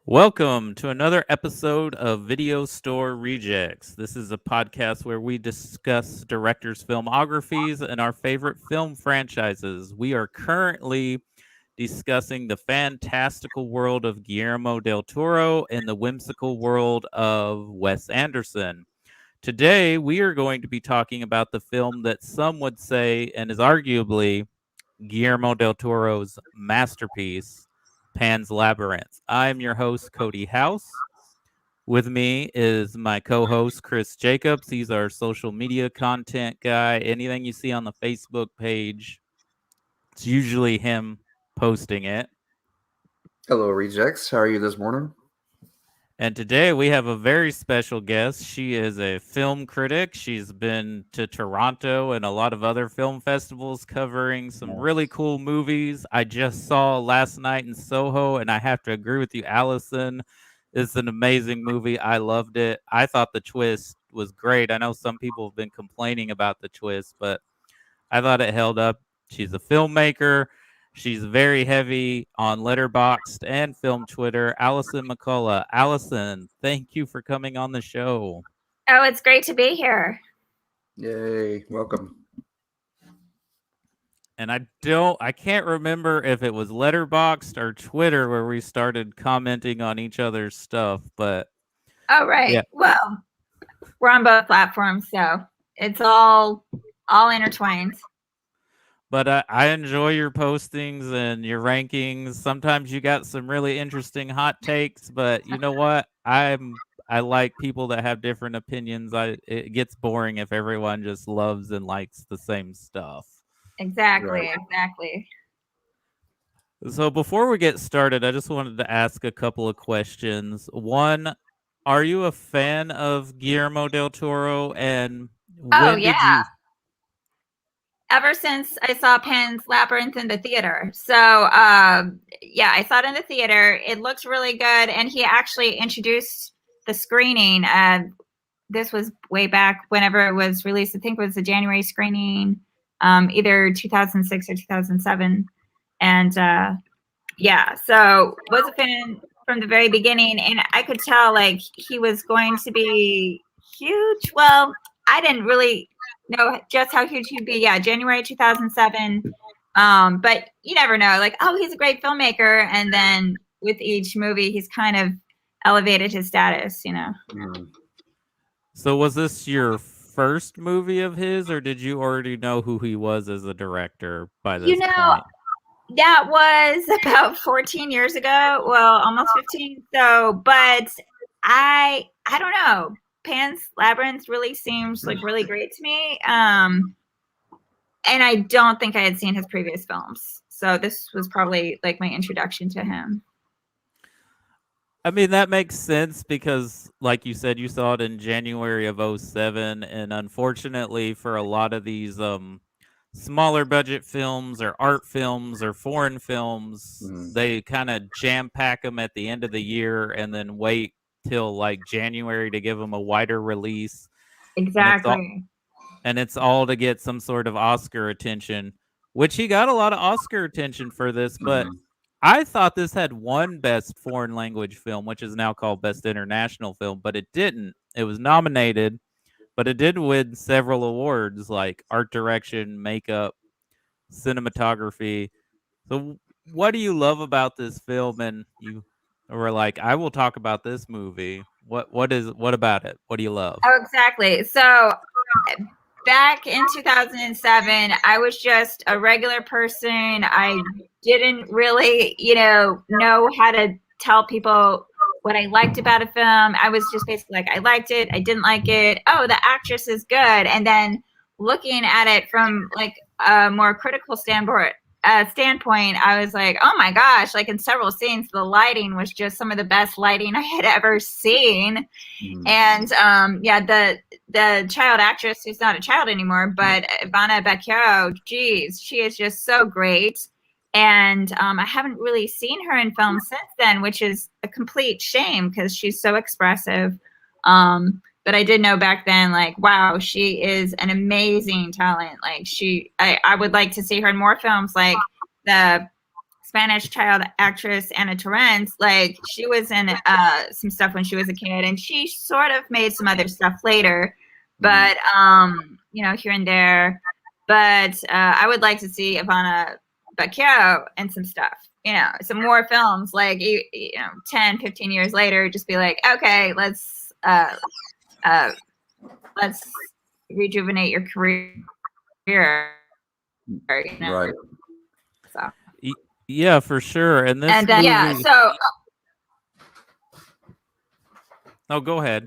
Welcome to another episode of Video Store Rejects. This is a podcast where we discuss directors' filmographies and our favorite film franchises. We are currently discussing the fantastical world of Guillermo Del Toro and the whimsical world of Wes Anderson. Today, we are going to be talking about the film that some would say and is arguably Guillermo Del Toro's masterpiece, Pan's Labyrinth. I'm your host, Cody House. With me is my co-host, Chris Jacobs. He's our social media content guy. Anything you see on the Facebook page, it's usually him posting it. Hello, Rejects. How are you this morning? And today we have a very special guest. She is a film critic. She's been to Toronto and a lot of other film festivals covering some really cool movies. I just saw last night in Soho, and I have to agree with you, Allison. It's an amazing movie. I loved it. I thought the twist was great. I know some people have been complaining about the twist, but I thought it held up. She's a filmmaker. She's very heavy on Letterboxd and film Twitter. Allison McCulloch. Allison, thank you for coming on the show. Oh, it's great to be here. Yay, welcome. And I can't remember if it was Letterboxd or Twitter where we started commenting on each other's stuff, but oh, right. Yeah. Well, we're on both platforms, so it's all intertwined. But I enjoy your postings and your rankings. Sometimes you got some really interesting hot takes, but you know what? I like people that have different opinions. It gets boring if everyone just loves and likes the same stuff. Exactly, right. Exactly. So before we get started, I just wanted to ask a couple of questions. One, are you a fan of Guillermo del Toro? And when did you... Ever since I saw Pans Labyrinth in the theater. So, I saw it in the theater. It looked really good. And he actually introduced the screening. This was way back whenever it was released. I think it was the January screening, either 2006 or 2007. And, so was a fan from the very beginning. And I could tell, like, he was going to be huge. Well, I didn't really know just how huge he'd be. Yeah, January 2007. But you never know. Like, oh, he's a great filmmaker, and then with each movie, he's kind of elevated his status. You know. So, was this your first movie of his, or did you already know who he was as a director by this point? That was about 14 years ago. Well, almost 15. So, but I don't know. Pan's Labyrinth really seems like really great to me. And I don't think I had seen his previous films. So this was probably like my introduction to him. I mean, that makes sense because, like you said, you saw it in January of 2007. And unfortunately, for a lot of these smaller budget films or art films or foreign films, they kind of jam pack them at the end of the year and then wait till like January to give them a wider release. Exactly. And it's all to get some sort of Oscar attention, which he got a lot of Oscar attention for this. But I thought this had one best foreign language film, which is now called Best International Film, but it didn't. It was nominated, but it did win several awards like art direction, makeup, cinematography. So what do you love about this film? And you were like, I will talk about this movie. What about it? What do you love? Oh, exactly. So back in 2007, I was just a regular person. I didn't really, know how to tell people what I liked about a film. I was just basically like, I liked it. I didn't like it. Oh, the actress is good. And then looking at it from like a more critical standpoint, I was like, oh my gosh, like in several scenes, the lighting was just some of the best lighting I had ever seen. And the child actress, who's not a child anymore, but Ivana Bacchero, geez, she is just so great. And I haven't really seen her in films since then, which is a complete shame because she's so expressive. But I did know back then, like, wow, she is an amazing talent. Like I would like to see her in more films like the Spanish child actress Ana Torrens, like she was in some stuff when she was a kid, and she sort of made some other stuff later, but you know, here and there. But I would like to see Ivana Bacchio in some stuff, you know, some more films, like you know, 10, 15 years later, just be like, okay, let's rejuvenate your career, you know? Right. So. Yeah, for sure. And this And movie... yeah, so Oh, go ahead.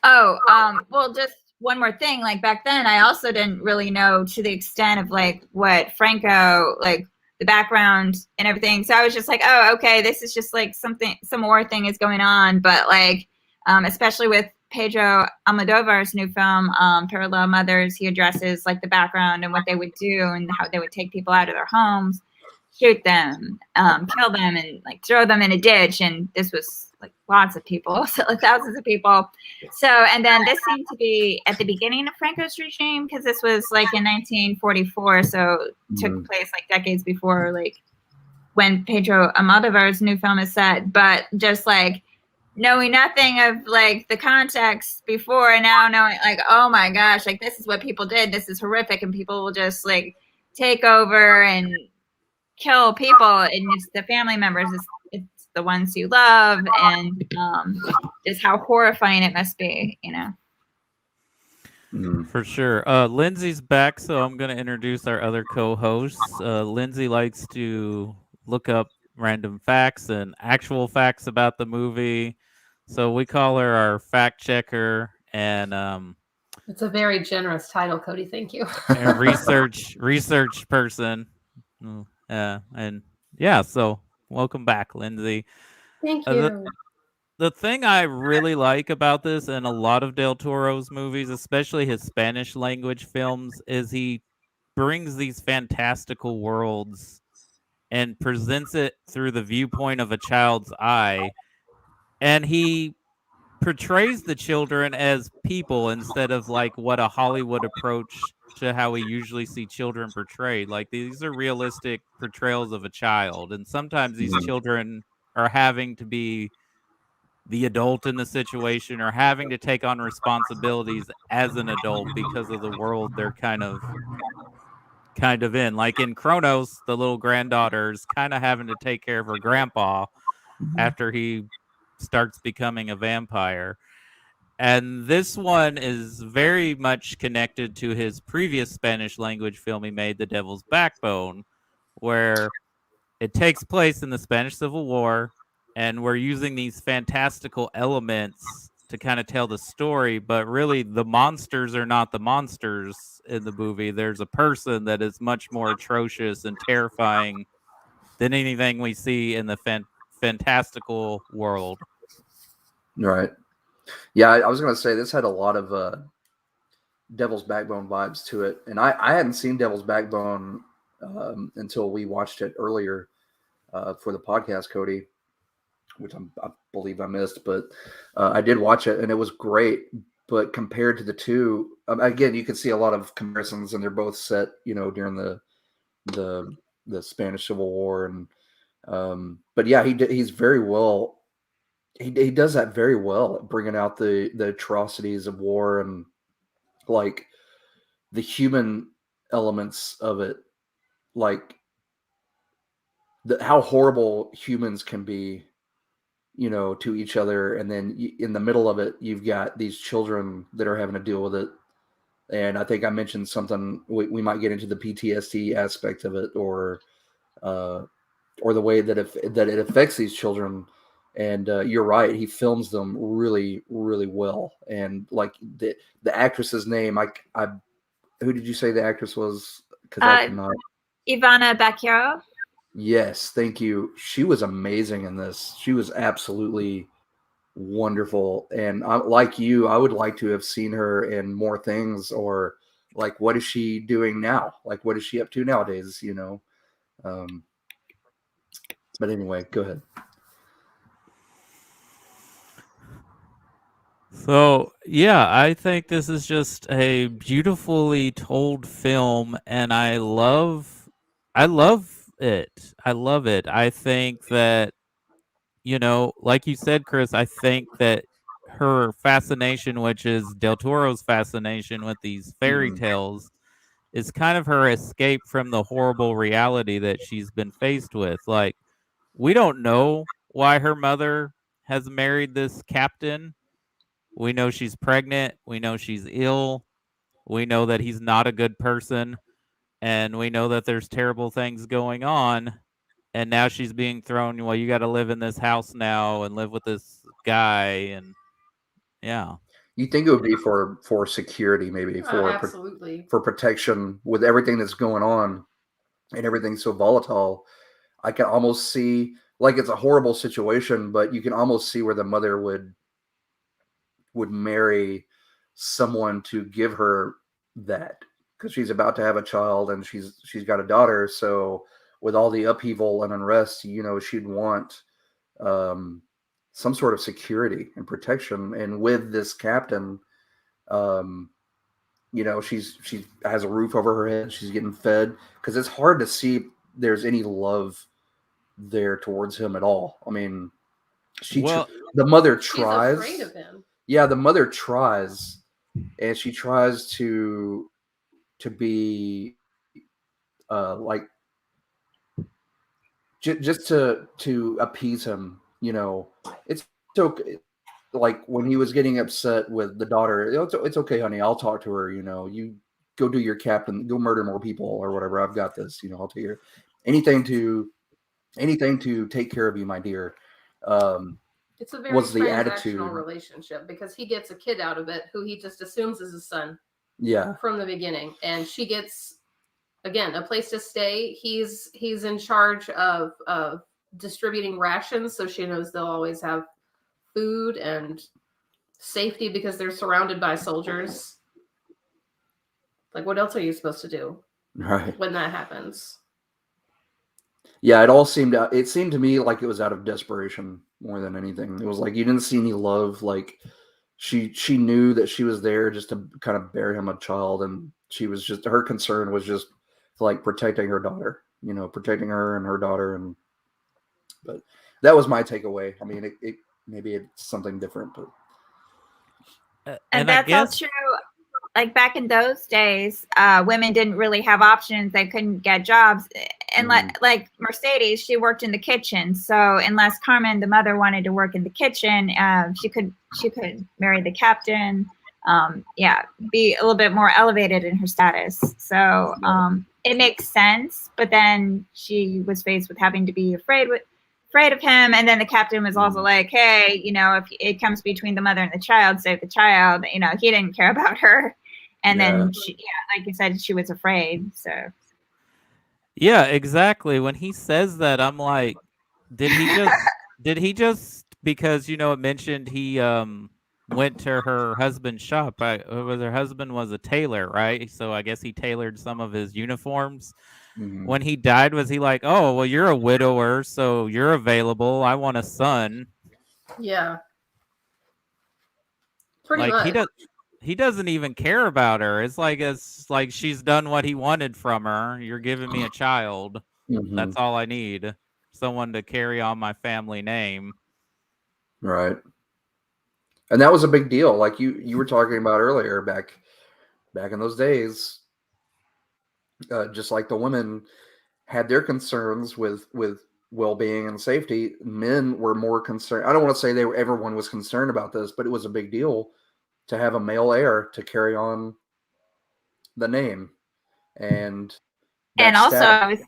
Well, just one more thing. Like back then, I also didn't really know to the extent of like what Franco, like the background and everything. So I was just like, oh, okay, this is just like some more thing is going on. But like, especially with Pedro Almodovar's new film, Parallel Mothers, he addresses like the background and what they would do and how they would take people out of their homes, shoot them, kill them, and like throw them in a ditch. And this was like lots of people, so like thousands of people. So, and then this seemed to be at the beginning of Franco's regime, because this was like in 1944, so it took place like decades before like when Pedro Almodovar's new film is set. But just like knowing nothing of like the context before, and now knowing like, oh my gosh, like this is what people did, this is horrific, and people will just like take over and kill people, and it's the family members, it's the ones you love, and just how horrifying it must be, you know. For sure. Lindsay's back, so I'm going to introduce our other co-hosts. Lindsay likes to look up random facts and actual facts about the movie, so we call her our fact checker, and it's a very generous title, Cody. Thank you. and research person. And yeah, so welcome back, Lindsay. Thank you. The thing I really like about this and a lot of Del Toro's movies, especially his Spanish language films, is he brings these fantastical worlds and presents it through the viewpoint of a child's eye. And he portrays the children as people instead of like what a Hollywood approach to how we usually see children portrayed. Like these are realistic portrayals of a child, and sometimes these children are having to be the adult in the situation or having to take on responsibilities as an adult because of the world they're kind of in. Like in Kronos, the little granddaughter's kind of having to take care of her grandpa after he starts becoming a vampire. And this one is very much connected to his previous Spanish language film he made, The Devil's Backbone, where it takes place in the Spanish Civil War, and we're using these fantastical elements to kind of tell the story, but really the monsters are not the monsters in the movie. There's a person that is much more atrocious and terrifying than anything we see in the fantastical world. Right. Yeah, I was going to say this had a lot of Devil's Backbone vibes to it. And I hadn't seen Devil's Backbone until we watched it earlier for the podcast, Cody, which I believe I missed. But I did watch it, and it was great. But compared to the two, again, you can see a lot of comparisons, and they're both set, you know, during the Spanish Civil War. And but yeah, he's very well. He does that very well, bringing out the atrocities of war and like the human elements of it, like how horrible humans can be, you know, to each other. And then in the middle of it, you've got these children that are having to deal with it. And I think I mentioned something, we might get into the PTSD aspect of it, or the way that it affects these children. And you're right, he films them really, really well. And like the actress's name, I who did you say the actress was? Because I cannot. Ivana Bacchio. Yes, thank you. She was amazing in this. She was absolutely wonderful. And like you, I would like to have seen her in more things, or like, what is she doing now? Like, what is she up to nowadays? You know. But anyway, go ahead. So, yeah, I think this is just a beautifully told film, and I love it. I love it. I think that, like you said, Chris, I think that her fascination, which is Del Toro's fascination with these fairy tales, is kind of her escape from the horrible reality that she's been faced with. Like, we don't know why her mother has married this captain. We know she's pregnant. We know she's ill. We know that he's not a good person. And we know that there's terrible things going on. And now she's being thrown, well, you got to live in this house now and live with this guy. And yeah. You think it would be for security, maybe absolutely. for protection with everything that's going on and everything so volatile. I can almost see, like, it's a horrible situation, but you can almost see where the mother would marry someone to give her that, because she's about to have a child and she's got a daughter. So with all the upheaval and unrest, she'd want some sort of security and protection. And with this captain, she has a roof over her head. She's getting fed, because it's hard to see there's any love there towards him at all. I mean, the mother tries. She's afraid of him. Yeah, the mother tries, and she tries to be like just to appease him. It's okay. Like when he was getting upset with the daughter, it's okay, honey. I'll talk to her. You go do your captain, go murder more people or whatever. I've got this. I'll take her. Anything to take care of you, my dear. It's a very transactional relationship, because he gets a kid out of it who he just assumes is his son. Yeah. From the beginning, and she gets, again, a place to stay. He's in charge of distributing rations, so she knows they'll always have food and safety because they're surrounded by soldiers. Like, what else are you supposed to do when that happens? Yeah, it seemed to me like it was out of desperation more than anything. It was like you didn't see any love. Like she knew that she was there just to kind of bear him a child, and her concern was just like protecting her daughter, protecting her and her daughter. But that was my takeaway. I mean, it maybe it's something different, but and that's all true. Like back in those days, women didn't really have options. They couldn't get jobs. And like Mercedes, she worked in the kitchen. So unless Carmen, the mother, wanted to work in the kitchen, she could marry the captain. Be a little bit more elevated in her status. So it makes sense. But then she was faced with having to be afraid of him, and then the captain was also like, hey, if it comes between the mother and the child, save the child. He didn't care about her. And then she, like you said, she was afraid. So yeah, exactly. When he says that, I'm like, did he just because it mentioned he went to her husband's shop. Her husband was a tailor, right? So I guess he tailored some of his uniforms. Mm-hmm. When he died, was he like, oh, well, you're a widower, so you're available. I want a son. Yeah. Pretty much. He doesn't even care about her. It's like she's done what he wanted from her. You're giving me a child. Mm-hmm. That's all I need. Someone to carry on my family name. Right. And that was a big deal. Like you were talking about earlier, back in those days, just like the women had their concerns with well-being and safety, men were more concerned. I don't want to say everyone was concerned about this, but it was a big deal to have a male heir to carry on the name. And also I was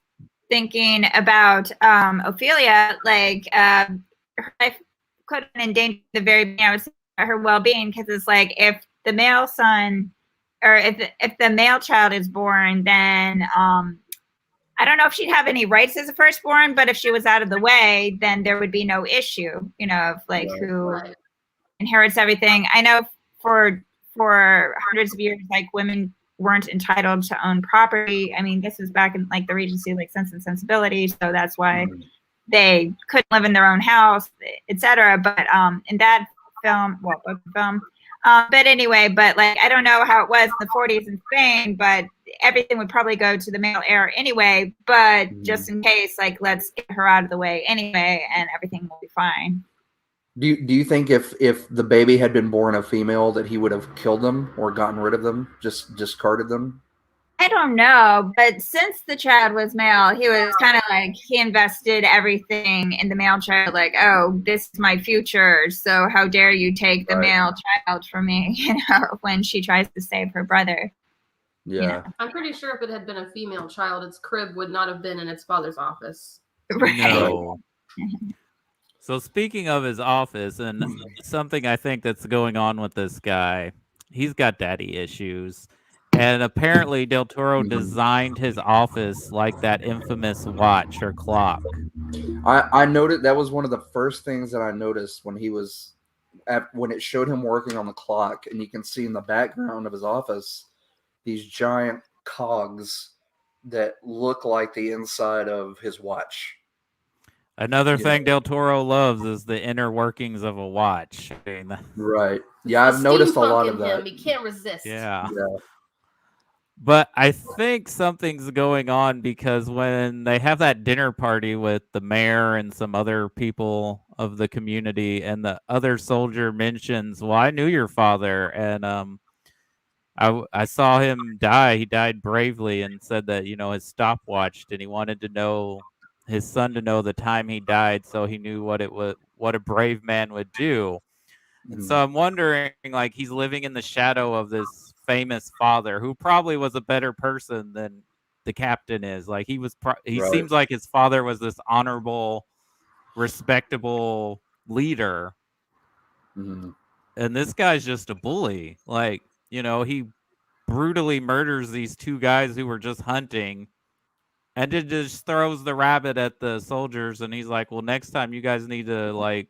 thinking about Ophelia, like her life could have been in danger at the very beginning. I was thinking about her well-being, because it's like if the male son, or if the male child is born, then I don't know if she'd have any rights as a firstborn, but if she was out of the way, then there would be no issue, of like who inherits everything. I know for hundreds of years, like women weren't entitled to own property. I mean, this was back in like the Regency, like Sense and Sensibility, so that's why they couldn't live in their own house, etc. But in that film, But anyway, like, I don't know how it was in the 40s in Spain, but everything would probably go to the male heir anyway. But just in case, like, let's get her out of the way anyway, and everything will be fine. Do you think if the baby had been born a female that he would have killed them or gotten rid of them, just discarded them? I don't know, but since the child was male, he was kind of like, he invested everything in the male child, like, oh, this is my future, so how dare you take the male child from me, you know, when she tries to save her brother. Yeah. You know? I'm pretty sure if it had been a female child, its crib would not have been in its father's office. Right. No. So speaking of his office, and something I think that's going on with this guy, he's got daddy issues. And apparently Del Toro designed his office like that infamous watch or clock. I noted that was one of the first things that I noticed when he was when it showed him working on the clock, and you can see in the background of his office these giant cogs that look like the inside of his watch. Another thing Del Toro loves is the inner workings of a watch. Right. Yeah, I've noticed a lot of that. He can't resist. Yeah. But I think something's going on because when they have that dinner party with the mayor and some other people of the community, and the other soldier mentions, well, I knew your father, and I saw him die. He died bravely, and said that, you know, his stopwatch, and he wanted to know his son to know the time he died, so he knew what a brave man would do. And so I'm wondering, like, he's living in the shadow of this famous father who probably was a better person than the captain is. Like, he seems like his father was this honorable, respectable leader. And this guy's just a bully. Like, you know, he brutally murders these two guys who were just hunting, and it just throws the rabbit at the soldiers. And he's like, well, next time you guys need to, like,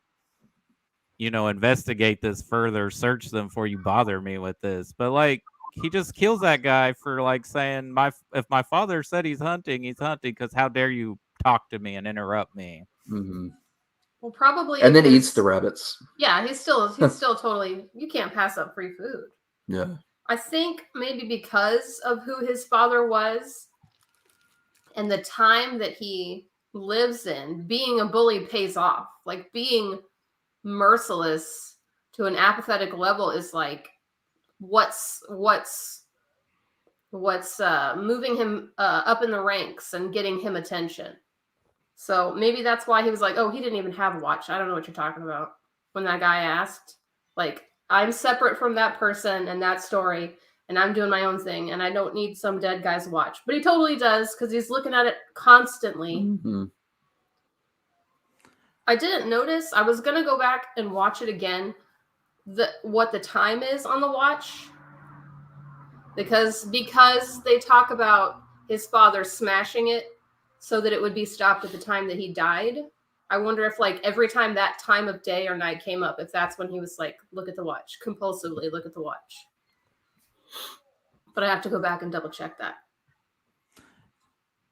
you know, investigate this further, search them before you bother me with this. But, like, he just kills that guy for, like, saying, if my father said he's hunting, because how dare you talk to me and interrupt me? Well, probably. And then eats the rabbits. Yeah, he's still totally, you can't pass up free food. Yeah. I think maybe because of who his father was and the time that he lives in, being a bully pays off. Like, being merciless to an apathetic level is like what's moving him up in the ranks and getting him attention. So maybe that's why he was like, oh, he didn't even have a watch. I don't know what you're talking about. When that guy asked, like, I'm separate from that person and that story, and I'm doing my own thing, and I don't need some dead guy's watch. But he totally does, because he's looking at it constantly. I didn't notice. I was going to go back and watch it again, what the time is on the watch. Because they talk about his father smashing it so that it would be stopped at the time that he died. I wonder if, like, every time that time of day or night came up, if that's when he was like, look at the watch, compulsively look at the watch. But I have to go back and double check that.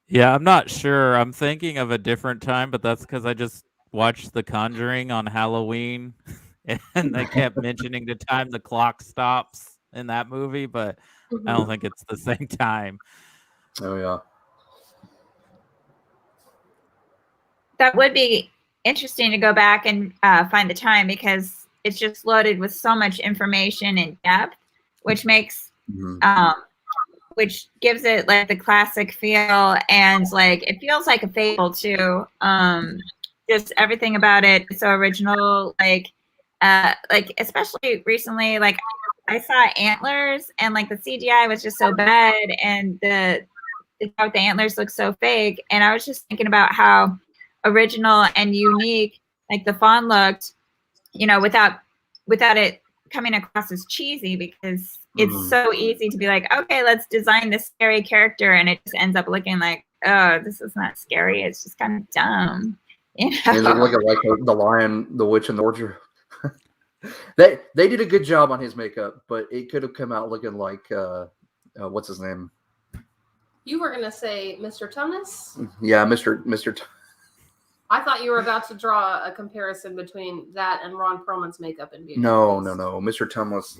Yeah, I'm not sure. I'm thinking of a different time, but that's because I just watched The Conjuring on Halloween, and they kept mentioning the time the clock stops in that movie, but I don't think it's the same time. Oh, yeah. That would be interesting to go back and find the time, because it's just loaded with so much information and depth, which makes which gives it like the classic feel, and like it feels like a fable too. Just everything about it is so original. Like especially recently, like I saw Antlers, and like the CGI was just so bad, and the antlers look so fake, and I was just thinking about how original and unique like the fawn looked, you know, without it coming across as cheesy, because it's so easy to be like, okay, let's design this scary character, and it just ends up looking like, oh, this is not scary, it's just kind of dumb, you know? It looked like the Lion, the Witch, and the Wardrobe. They did a good job on his makeup, but it could have come out looking like what's his name? You were gonna say Mr. Tumnus? Yeah, Mr. I thought you were about to draw a comparison between that and Ron Perlman's makeup in Beauty and No, the Beast. no. Mr. Tumlis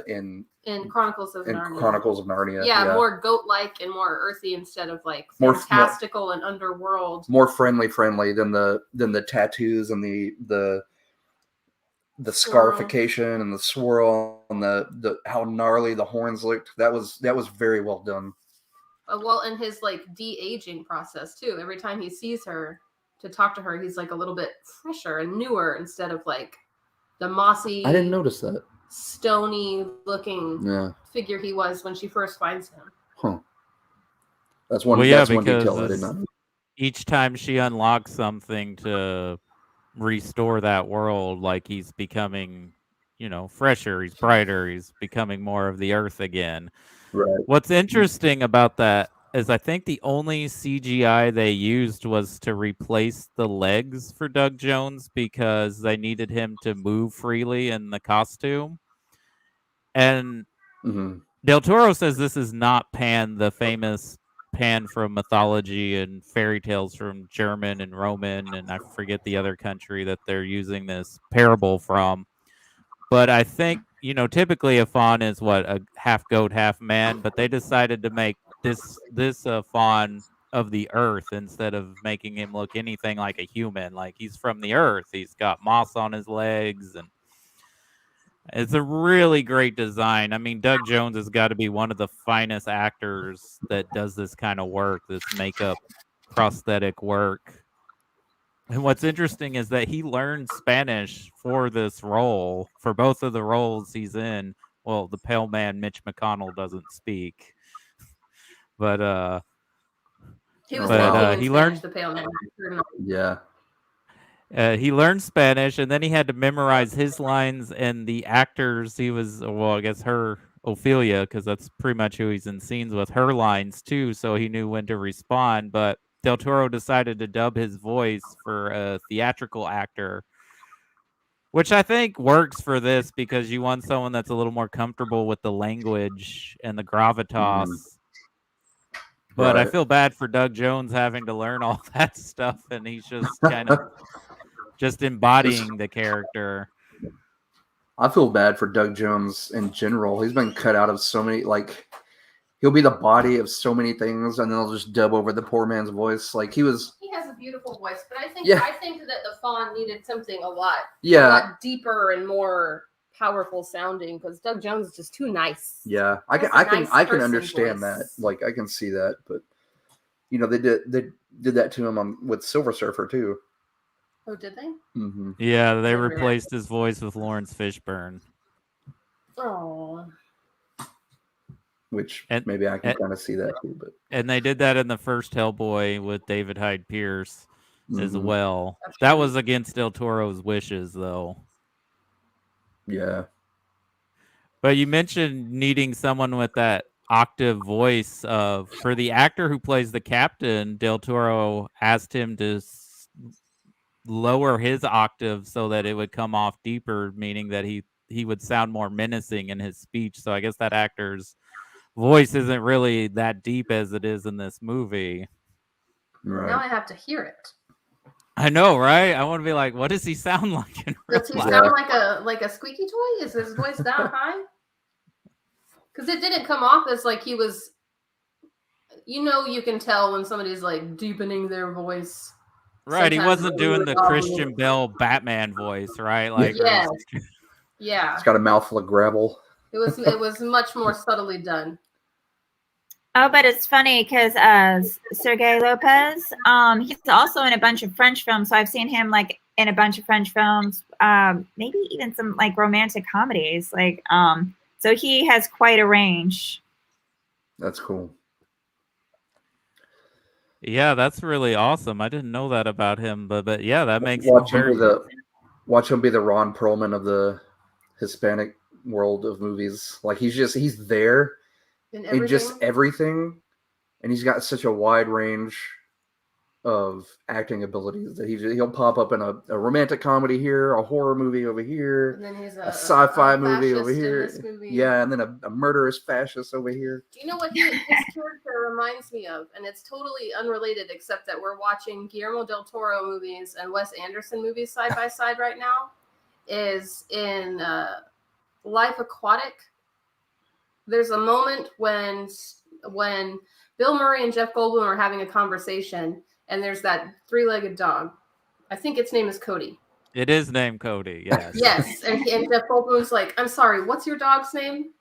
In Chronicles of in Narnia. Chronicles of Narnia. Yeah, more goat-like and more earthy instead of like fantastical and underworld. More friendly than the tattoos and the scarification and the swirl and the how gnarly the horns looked. That was very well done. Well, and his like de-aging process too. Every time he sees her to talk to her, he's like a little bit fresher and newer instead of like the mossy. I didn't notice that. Stony looking figure he was when she first finds him. Huh. That's one detail I did not know. Each time she unlocks something to restore that world, like he's becoming, fresher, he's brighter, he's becoming more of the earth again. Right. What's interesting about that is I think the only CGI they used was to replace the legs for Doug Jones because they needed him to move freely in the costume. And Del Toro says this is not Pan, the famous Pan from mythology and fairy tales from German and Roman, and I forget the other country that they're using this parable from. But I think, typically a faun is a half goat, half man, but they decided to make this faun of the earth instead of making him look anything like a human. Like he's from the earth. He's got moss on his legs, and it's a really great design. I mean, Doug Jones has got to be one of the finest actors that does this kind of work, this makeup prosthetic work. And what's interesting is that he learned Spanish for this role, for both of the roles he's in. Well, the pale man, Mitch McConnell, doesn't speak. But he was he learned the pale man. Yeah. He learned Spanish, and then he had to memorize his lines, and the actors, I guess her, Ophelia, because that's pretty much who he's in scenes with, her lines too, so he knew when to respond. But Del Toro decided to dub his voice for a theatrical actor, which I think works for this because you want someone that's a little more comfortable with the language and the gravitas. But I feel bad for Doug Jones having to learn all that stuff, and he's just kind of just embodying the character. I feel bad for Doug Jones in general. He's been cut out of so many, he'll be the body of so many things, and then they'll just dub over the poor man's voice. Like he has a beautiful voice, but I think that the faun needed something a lot deeper and more powerful sounding because Doug Jones is just too nice. Yeah, I can understand that. Like I can see that, but they did that to him with Silver Surfer too. Oh, did they? Mm-hmm. Yeah, they replaced his voice with Lawrence Fishburne. Oh. Which maybe I can kind of see that too, but they did that in the first Hellboy with David Hyde Pierce as well. That was against Del Toro's wishes, though. Yeah. But you mentioned needing someone with that octave voice. For the actor who plays the captain, Del Toro asked him to lower his octave so that it would come off deeper, meaning that he would sound more menacing in his speech. So I guess that actor's voice isn't really that deep as it is in this movie. Right. Now I have to hear it. I know, right? I want to be like, what does he sound like in real Does he life? sound like a squeaky toy? Is his voice that high? Because it didn't come off as like he was. You can tell when somebody's like deepening their voice. Right, he wasn't doing the Christian Bale Batman voice, right? Like, yeah, it's got a mouthful of gravel. It was much more subtly done. Oh, but it's funny because Sergei Lopez, he's also in a bunch of French films. So I've seen him in a bunch of French films, maybe even some romantic comedies. So he has quite a range. That's cool. Yeah, that's really awesome. I didn't know that about him, but yeah, that makes watch him be the Ron Perlman of the Hispanic world of movies. Like he's there in just everything, and he's got such a wide range of acting abilities. That he'll pop up in a romantic comedy here, a horror movie over here, And then he's a sci-fi movie over fascist in here. this movie. Yeah, and then a murderous fascist over here. Do you know what his character reminds me of? And it's totally unrelated, except that we're watching Guillermo Del Toro movies and Wes Anderson movies side by side right now. Is in Life Aquatic. There's a moment when Bill Murray and Jeff Goldblum are having a conversation, and there's that three-legged dog. I think its name is Cody. It is named Cody, yes. Yes, and Jeff Goldblum's like, I'm sorry, what's your dog's name?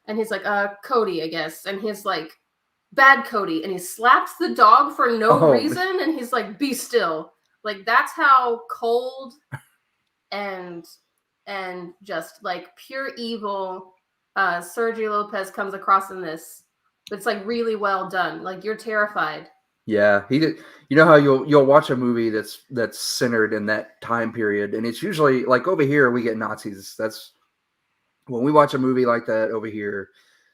And he's like, Cody, I guess. And he's like, bad Cody. And he slaps the dog for no reason, and he's like, be still. Like, that's how cold and just like pure evil Sergio Lopez comes across in this. It's like really well done. Like, you're terrified. Yeah, he did. You know how you'll watch a movie that's centered in that time period, and it's usually like over here we get Nazis. That's when we watch a movie like that over here,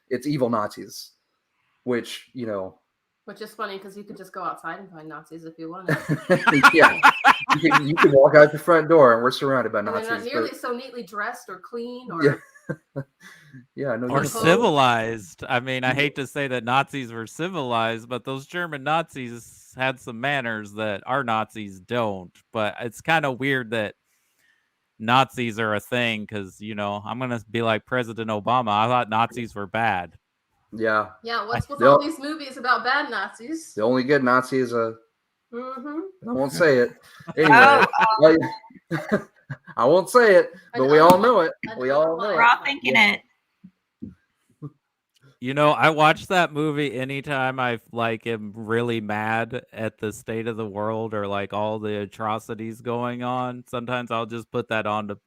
it's evil Nazis, which Which is funny because you could just go outside and find Nazis if you wanted. Yeah, you can walk out the front door and we're surrounded by and Nazis. they're not nearly so neatly dressed or clean or. Yeah. Yeah, no, or civilized. I mean, I hate to say that Nazis were civilized, but those German Nazis had some manners that our Nazis don't. But it's kind of weird that Nazis are a thing because, I'm going to be like President Obama. I thought Nazis were bad. Yeah. Yeah, what's with all these movies about bad Nazis? The only good Nazi is I won't say it. Anyway, I won't say it, but we all know it. We all know it. We're all thinking it. I watch that movie anytime I am really mad at the state of the world or like all the atrocities going on. Sometimes I'll just put that on to.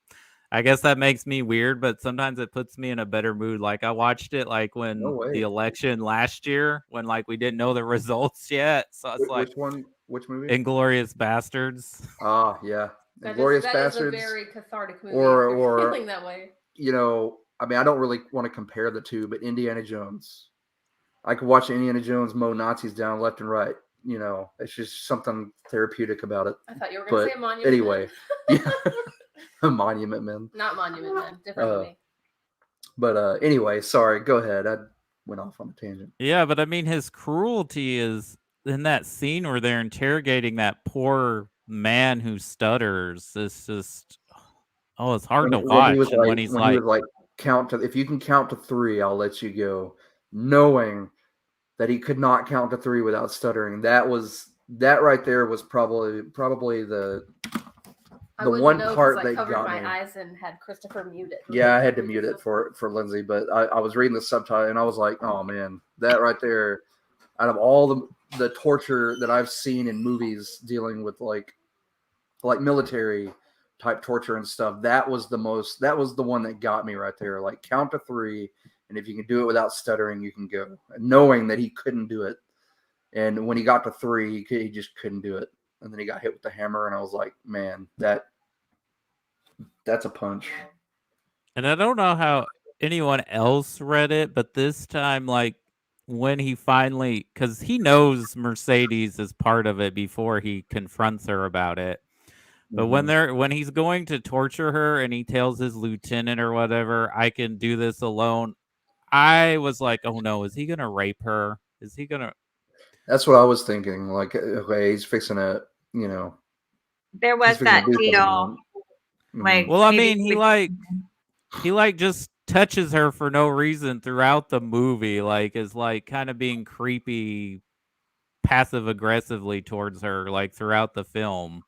I guess that makes me weird, but sometimes it puts me in a better mood. Like I watched it when the election last year when we didn't know the results yet. So it's which one? Which movie? Inglourious Bastards. Ah, yeah. That Bastards. is a very cathartic movie. Or feeling that way. I mean, I don't really want to compare the two, but Indiana Jones. I could watch Indiana Jones mow Nazis down left and right. It's just something therapeutic about it. I thought you were going to say Monument. Anyway, Monument Men. Not Monument Men. Different movie. But anyway, sorry. Go ahead. I went off on a tangent. Yeah, but I mean, his cruelty is in that scene where they're interrogating that poor man who stutters. It's just, it's hard to watch. When he was like, if you can count to 3, I'll let you go. Knowing that he could not count to 3 without stuttering. That right there was probably the one part that covered got my me. eyes and had Christopher muted. Yeah, I had to mute it for Lindsay, but I was reading the subtitle and I was like, oh man, that right there, out of all the torture that I've seen in movies dealing with like military type torture and stuff, that was the one that got me right there. Like, count to 3, and if you can do it without stuttering, you can go. And knowing that he couldn't do it, and when he got to 3, he just couldn't do it, and then he got hit with the hammer, and I was like, man, that's a punch. And I don't know how anyone else read it, but this time, when he finally, because he knows Mercedes is part of it before he confronts her about it. But when he's going to torture her and he tells his lieutenant or whatever, I can do this alone. I was like, oh no, is he going to rape her? Is he going to? That's what I was thinking. Like, okay, he's fixing to, There was that deal. Well, I mean, he just touches her for no reason throughout the movie. Is kind of being creepy, passive aggressively towards her, throughout the film.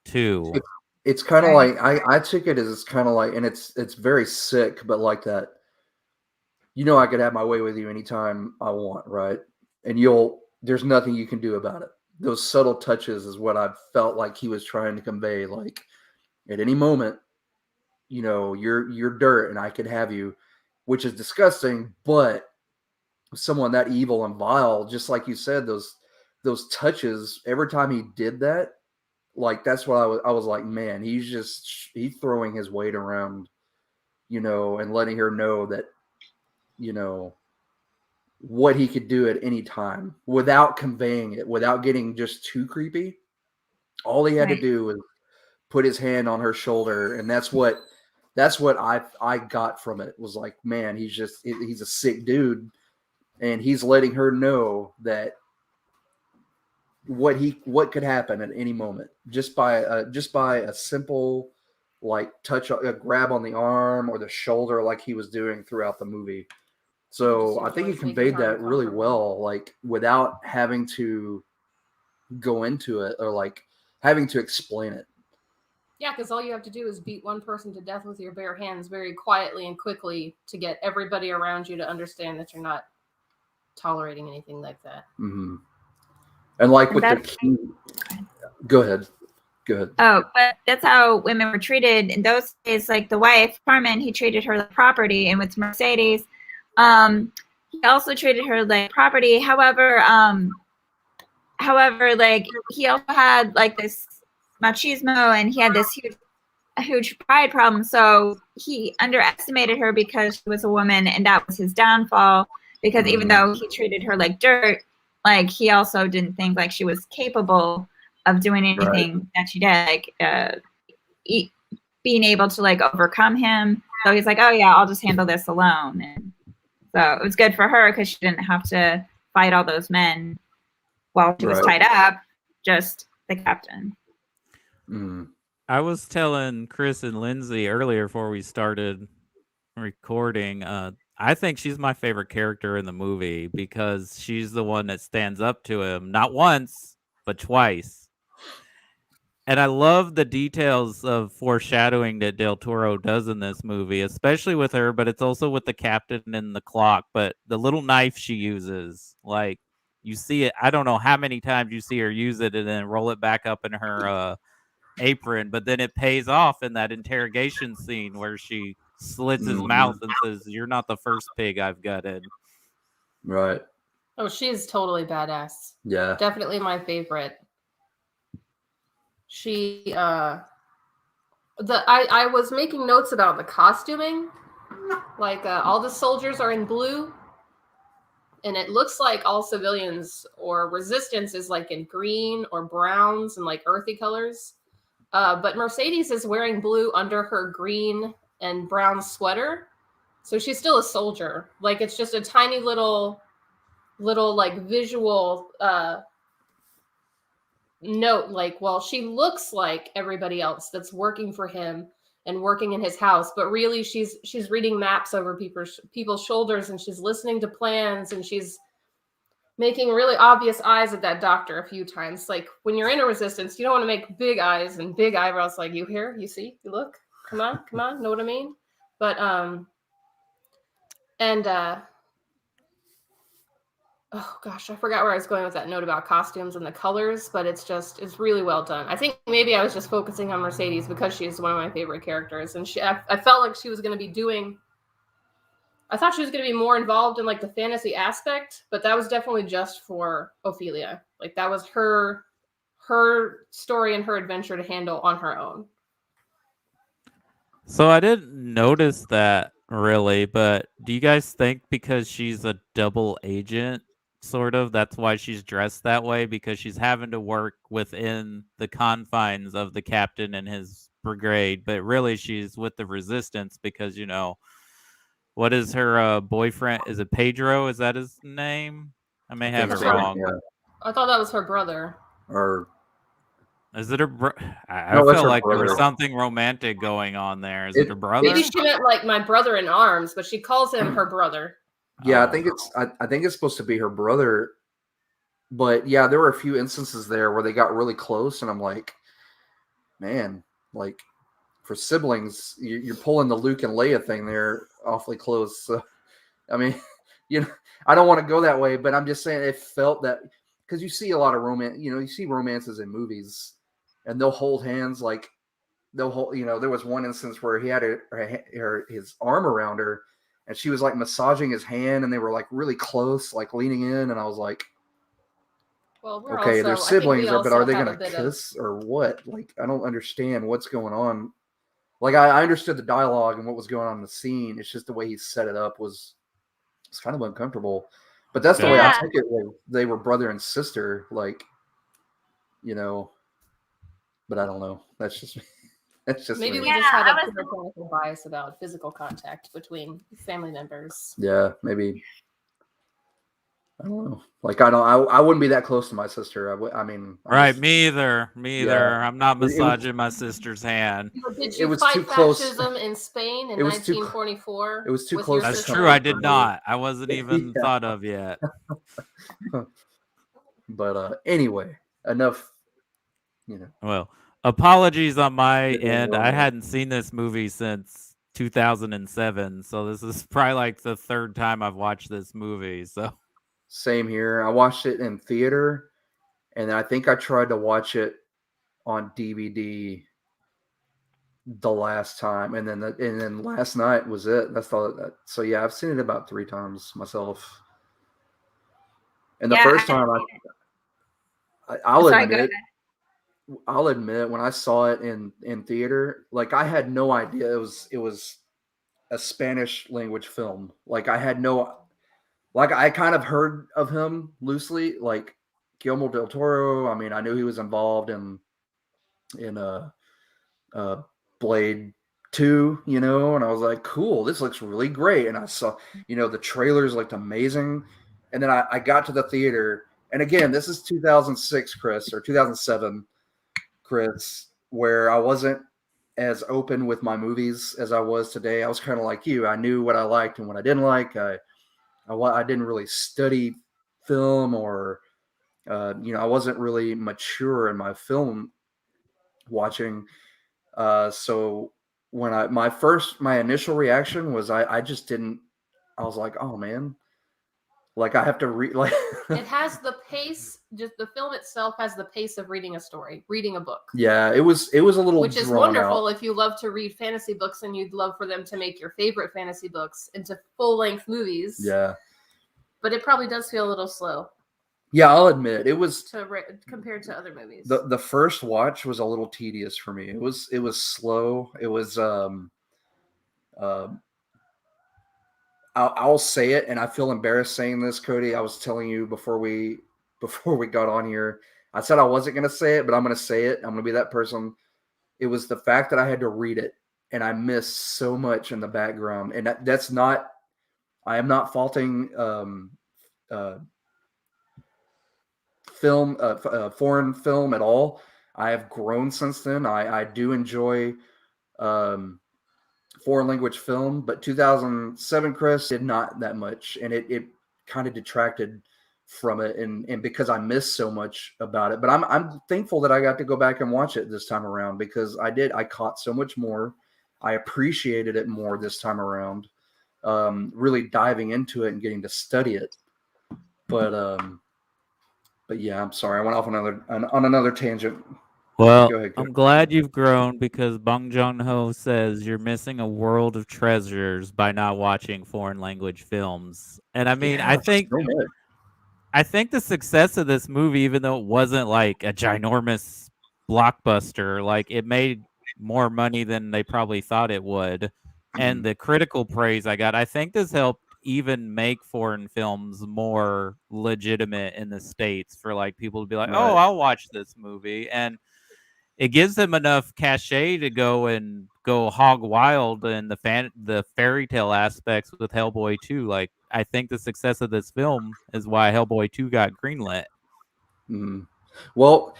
Too. It's kind of like I took it as it's kind of like, and it's very sick, but like that, I could have my way with you anytime I want, right? And there's nothing you can do about it. Those subtle touches is what I felt like he was trying to convey. Like, at any moment, you're dirt and I could have you, which is disgusting, but someone that evil and vile, just like you said, those touches, every time he did that, that's what I was like, man, he's throwing his weight around, and letting her know that, what he could do at any time without conveying it, without getting just too creepy. All he had to do was put his hand on her shoulder, and that's what I got from it. Was like, man, he's a sick dude, and he's letting her know that what could happen at any moment just by a simple like touch, a grab on the arm or the shoulder, like he was doing throughout the movie. So I think he conveyed that really well, like without having to go into it or like having to explain it. Yeah, because all you have to do is beat one person to death with your bare hands very quietly and quickly to get everybody around you to understand that you're not tolerating anything like that. Mm-hmm. And like with the key, go ahead. Oh, but that's how women were treated in those days. Like the wife, Carmen, he treated her like property, and with Mercedes, he also treated her like property. However, like he also had like this machismo, and he had this huge pride problem. So he underestimated her because she was a woman, and that was his downfall. Because even though he treated her like dirt, like he also didn't think like she was capable of doing anything that she did, like being able to like overcome him. So he's like, oh yeah, I'll just handle this alone. And so it was good for her because she didn't have to fight all those men while she was tied up, just the captain. I was telling Chris and Lindsay earlier before we started recording, I think she's my favorite character in the movie because she's the one that stands up to him, not once, but twice. And I love the details of foreshadowing that Del Toro does in this movie, especially with her, but it's also with the captain and the clock. But the little knife she uses, like you see it, I don't know how many times you see her use it and then roll it back up in her apron, but then it pays off in that interrogation scene where she slits his mouth and says, "You're not the first pig I've gutted." Right. Oh, she's totally badass. Yeah. Definitely my favorite. She I was making notes about the costuming. Like all the soldiers are in blue, and it looks like all civilians or resistance is like in green or browns and like earthy colors. But Mercedes is wearing blue under her green and brown sweater. So she's still a soldier. Like it's just a tiny little like visual note, like, well, she looks like everybody else that's working for him and working in his house, but really she's reading maps over people's shoulders, and she's listening to plans, and she's making really obvious eyes at that doctor a few times. Like when you're in a resistance, you don't want to make big eyes and big eyebrows like, you hear, you see, you look, come on, know what I mean? But oh gosh, I forgot where I was going with that note about costumes and the colors, but it's really well done. I think maybe I was just focusing on Mercedes because she's one of my favorite characters, and I felt like she was going to be I thought she was going to be more involved in like the fantasy aspect, but that was definitely just for Ophelia. Like that was her story and her adventure to handle on her own. So I didn't notice that really, but do you guys think because she's a double agent, sort of, that's why she's dressed that way? Because she's having to work within the confines of the captain and his brigade, but really she's with the resistance because, you know, what is her boyfriend? Is it Pedro? Is that his name? I may have it wrong. Yeah. I thought that was her brother. Or is it her I No, that's felt her like there was brother. something romantic going on there. Is it her brother? Maybe she meant like my brother in arms, but she calls him her brother. Yeah, I think it's supposed to be her brother. But yeah, there were a few instances there where they got really close, and I'm like, man, like for siblings, you're pulling the Luke and Leia thing there awfully close. So, I mean, you know, I don't want to go that way, but I'm just saying it felt that because you see a lot of romance, you know, you see romances in movies, and they'll hold hands, like they'll hold. You know, there was one instance where he had his arm around her, and she was like massaging his hand, and they were like really close, like leaning in, and I was like, well, okay, they're siblings, but are they going to kiss or what? Like, I don't understand what's going on. Like, I understood the dialogue and what was going on in the scene. It's just the way he set it up was kind of uncomfortable. But that's the way I Yeah. took it. Like, they were brother and sister, like, you know. But I don't know. That's just Maybe me. we Yeah, just had I a was- puritanical bias about physical contact between family members. Yeah, maybe. I don't know. Like, I wouldn't be that close to my sister. I mean, Right, me either. Me either. Yeah. I'm not It was- massaging my sister's hand. Did It you was fight too close. fascism in Spain in It was too- 1944? it was too with close your to That's sister? true. I for did me. not. I wasn't even Yeah. thought of yet. But anyway, enough. You know. Well, apologies on my Yeah, end. I well, hadn't seen this movie since 2007, so this is probably like the third time I've watched this movie. So Same here. I watched it in theater, and I think I tried to watch it on DVD the last time, and then last night was it. That's all. So yeah, I've seen it about 3 times myself. And the Yeah, first I time, haven't seen it. I'll Sorry, go admit, when I saw it in theater, like, I had no idea it was a Spanish language film. Like, I had no, like, I kind of heard of him loosely, like Guillermo Del Toro. I mean, I knew he was involved in Blade 2, and I was like, cool, this looks really great. And I saw, the trailers looked amazing. And then I got to the theater, and again, this is 2006, Chris, or 2007, Chris, where I wasn't as open with my movies as I was today. I was kind of like you. I knew what I liked and what I didn't like. I didn't really study film, or I wasn't really mature in my film watching. So when my initial reaction was I just didn't. I was like, oh man, like, I have to read, like. It has the pace. Just the film itself has the pace of reading a story, reading a book. Yeah, it was a little, which is drawn wonderful out. if you love to read fantasy books and you'd love for them to make your favorite fantasy books into full-length movies. Yeah. But it probably does feel a little slow. Yeah, I'll admit it was compared to other movies. The first watch was a little tedious for me. It was slow. It was I'll say it, and I feel embarrassed saying this, Cody. I was telling you before we got on here. I said I wasn't going to say it, but I'm going to say it. I'm going to be that person. It was the fact that I had to read it, and I missed so much in the background. And that's not. I am not faulting foreign film at all. I have grown since then. I do enjoy foreign language film, but 2007, Chris, did not that much, and it kind of detracted from it, and because I missed so much about it. But I'm thankful that I got to go back and watch it this time around, because I caught so much more. I appreciated it more this time around, really diving into it and getting to study it. But yeah, I'm sorry, I went off on another tangent. Well, Go ahead, I'm glad you've grown, because Bong Joon-ho says you're missing a world of treasures by not watching foreign language films. And I mean, Yeah, I think the success of this movie, even though it wasn't like a ginormous blockbuster, like, it made more money than they probably thought it would. And the critical praise I got, I think this helped even make foreign films more legitimate in the States, for like people to be like, oh, I'll watch this movie. And it gives them enough cachet to go hog wild in the fairy tale aspects with Hellboy 2. Like, I think the success of this film is why Hellboy 2 got greenlit. Well,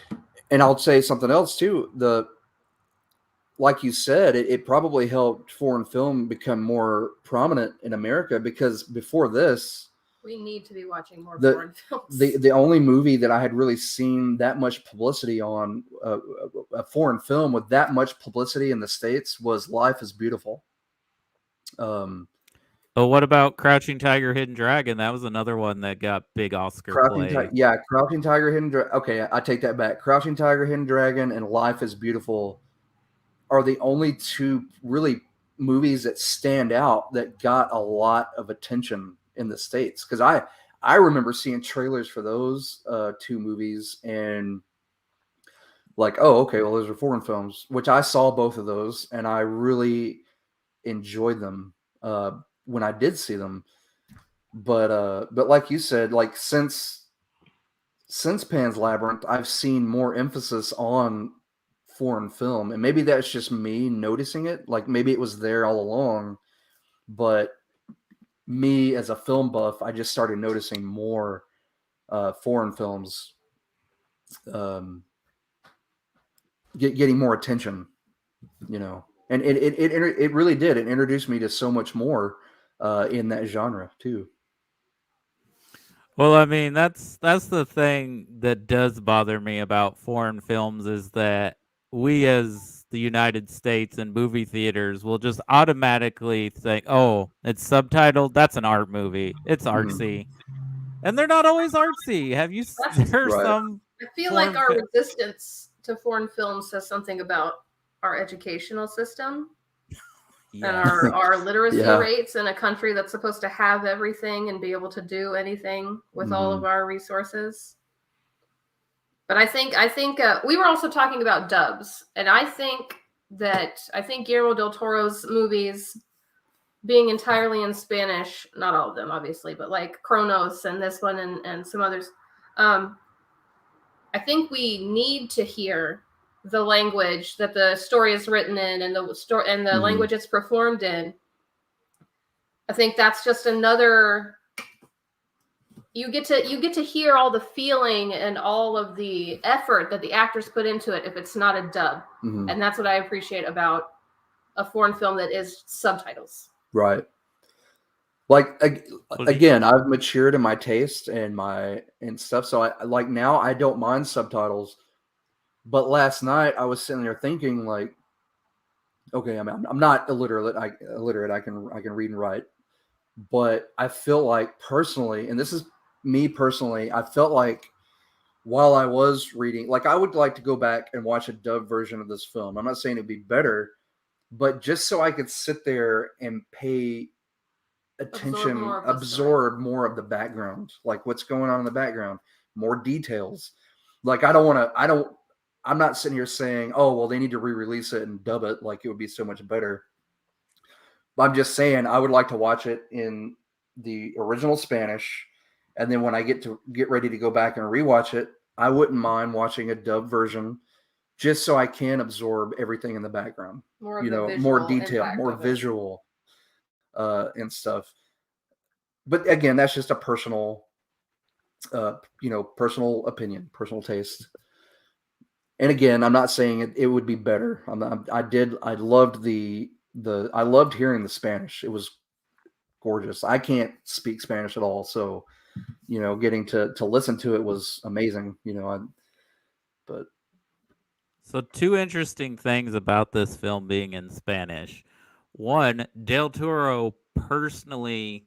and I'll say something else too. Like you said, it probably helped foreign film become more prominent in America, because before this, we need to be watching more foreign films. The only movie that I had really seen that much publicity on, a foreign film with that much publicity in the States, was Life is Beautiful. But what about Crouching Tiger, Hidden Dragon? That was another one that got big Oscar play. Crouching Tiger, Hidden Dragon. Okay, I take that back. Crouching Tiger, Hidden Dragon, and Life is Beautiful are the only two really movies that stand out that got a lot of attention in the States. Because I remember seeing trailers for those two movies and like, oh, okay, well, those are foreign films, which I saw both of those, and I really enjoyed them when I did see them. but like you said, like since Pan's Labyrinth, I've seen more emphasis on foreign film, and maybe that's just me noticing it. Like maybe it was there all along, but me as a film buff, I just started noticing more foreign films getting more attention, you know. And it really did. It introduced me to so much more in that genre too. Well, I mean, that's the thing that does bother me about foreign films is that we as the United States and movie theaters will just automatically think, "Oh, it's subtitled. That's an art movie. It's artsy." And they're not always artsy. Have you That's there's right. some I feel foreign like our resistance to foreign films says something about our educational system and our literacy Yeah. rates in a country that's supposed to have everything and be able to do anything with all of our resources. But I think we were also talking about dubs, and I think Guillermo Del Toro's movies being entirely in Spanish, not all of them obviously, but like Kronos and this one and some others, I think we need to hear the language that the story is written in and the story and the language it's performed in. I think that's just another. You get to hear all the feeling and all of the effort that the actors put into it if it's not a dub, and that's what I appreciate about a foreign film that is subtitles. Right. Like again, I've matured in my taste and stuff. So I like now I don't mind subtitles. But last night I was sitting there thinking like, okay, I'm not illiterate. I can read and write, but I feel like personally, and this is me personally, I felt like while I was reading, like I would like to go back and watch a dub version of this film. I'm not saying it'd be better, but just so I could sit there and pay attention, absorb more of the background, like what's going on in the background, more details. Like I'm not sitting here saying, oh, well, they need to re-release it and dub it. Like it would be so much better. But I'm just saying I would like to watch it in the original Spanish. And then when I get ready to go back and rewatch it, I wouldn't mind watching a dub version just so I can absorb everything in the background. More detail, more visual and stuff. But again, that's just a personal, personal opinion, personal taste. And again, I'm not saying it would be better. I loved I loved hearing the Spanish. It was gorgeous. I can't speak Spanish at all, so getting to listen to it was amazing. So two interesting things about this film being in Spanish. One, Del Toro personally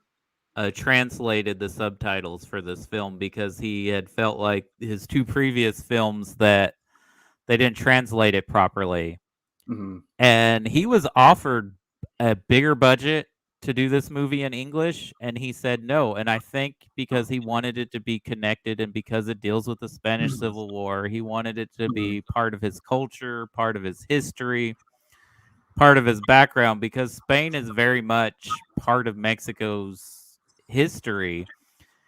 translated the subtitles for this film because he had felt like his two previous films that they didn't translate it properly. And he was offered a bigger budget to do this movie in English, and he said no. And I think because he wanted it to be connected and because it deals with the Spanish Civil War, he wanted it to be part of his culture, part of his history, part of his background, because Spain is very much part of Mexico's history.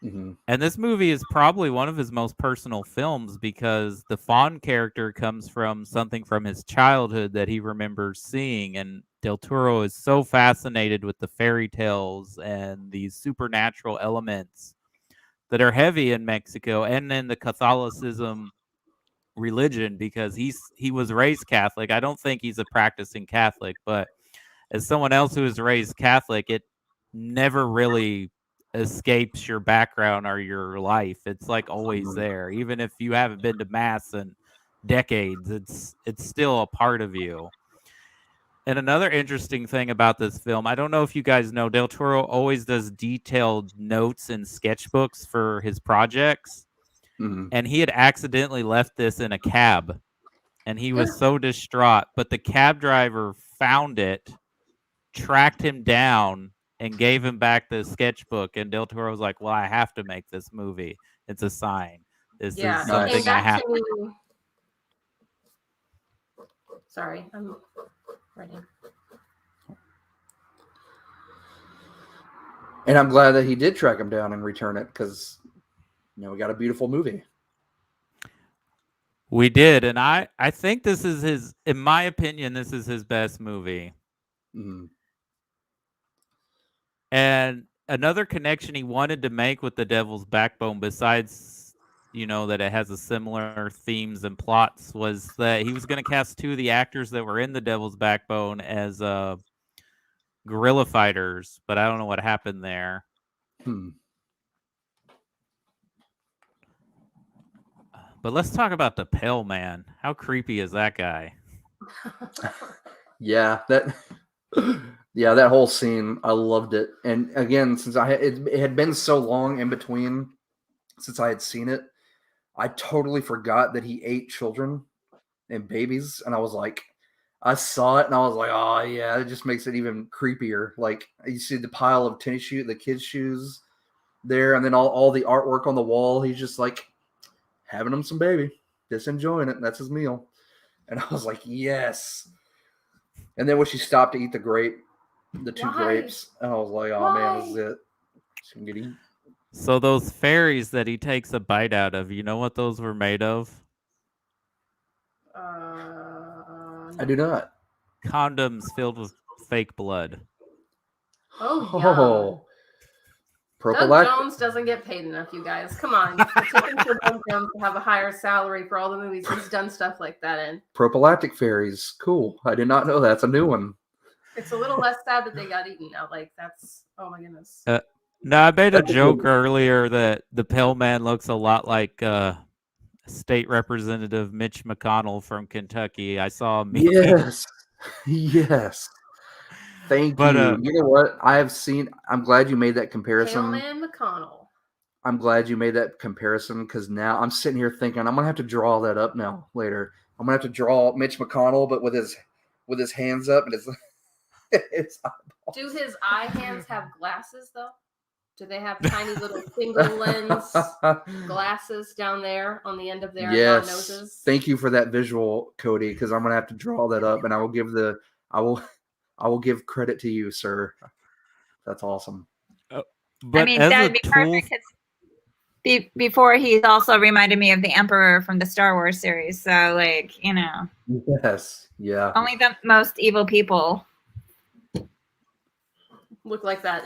And this movie is probably one of his most personal films because the Fawn character comes from something from his childhood that he remembers seeing. And Del Toro is so fascinated with the fairy tales and these supernatural elements that are heavy in Mexico and in the Catholicism religion because he was raised Catholic. I don't think he's a practicing Catholic, but as someone else who was raised Catholic, it never really escapes your background or your life. It's like always there. Even if you haven't been to mass in decades, it's still a part of you. And another interesting thing about this film, I don't know if you guys know, Del Toro always does detailed notes and sketchbooks for his projects. And he had accidentally left this in a cab. And he was so distraught. But the cab driver found it, tracked him down, and gave him back the sketchbook. And Del Toro was like, well, I have to make this movie. It's a sign. This is something I have to. Sorry, I'm writing. And I'm glad that he did track him down and return it because, we got a beautiful movie. We did, and I think this is his. In my opinion, this is his best movie. Mm. And another connection he wanted to make with The Devil's Backbone, besides that it has a similar themes and plots, was that he was going to cast 2 of the actors that were in The Devil's Backbone as guerrilla fighters, but I don't know what happened there. But let's talk about the Pale Man. How creepy is that guy? Yeah, that whole scene, I loved it. And again, since it had been so long in between since I had seen it, I totally forgot that he ate children and babies, and I was like, I saw it and I was like, oh yeah, it just makes it even creepier. Like you see the pile of tennis shoes, the kids' shoes there, and then all the artwork on the wall. He's just like having him some baby, just enjoying it. And that's his meal. And I was like, yes. And then when she stopped to eat the 2 grapes, and I was like, oh man, this is it. She can get eaten. So those fairies that he takes a bite out of, you know what those were made of? I do not. Condoms filled with fake blood. Oh, Doug Jones doesn't get paid enough, you guys. Come on. It's looking for Doug Jones to have a higher salary for all the movies he's done stuff like that in. Prophylactic fairies. Cool. I did not know that's a new one. It's a little less sad that they got eaten now. Like, that's, oh my goodness. No, I made a joke earlier that the Pale Man looks a lot like State Representative Mitch McConnell from Kentucky. I saw him. Yes. Yes. Thank you. You know what? I'm glad you made that comparison. Pale Man McConnell. I'm glad you made that comparison because now I'm sitting here thinking I'm gonna have to draw that up now later. I'm gonna have to draw Mitch McConnell, but with his hands up and his eyeballs. Do his eye hands have glasses though? Do they have tiny little single lens glasses down there on the end of their noses? Thank you for that visual, Cody, because I'm gonna have to draw that up, and I will give credit to you, sir. That's awesome. But I mean, that would be perfect. Before he's also reminded me of the Emperor from the Star Wars series. So, like, Yes. Yeah. Only the most evil people look like that.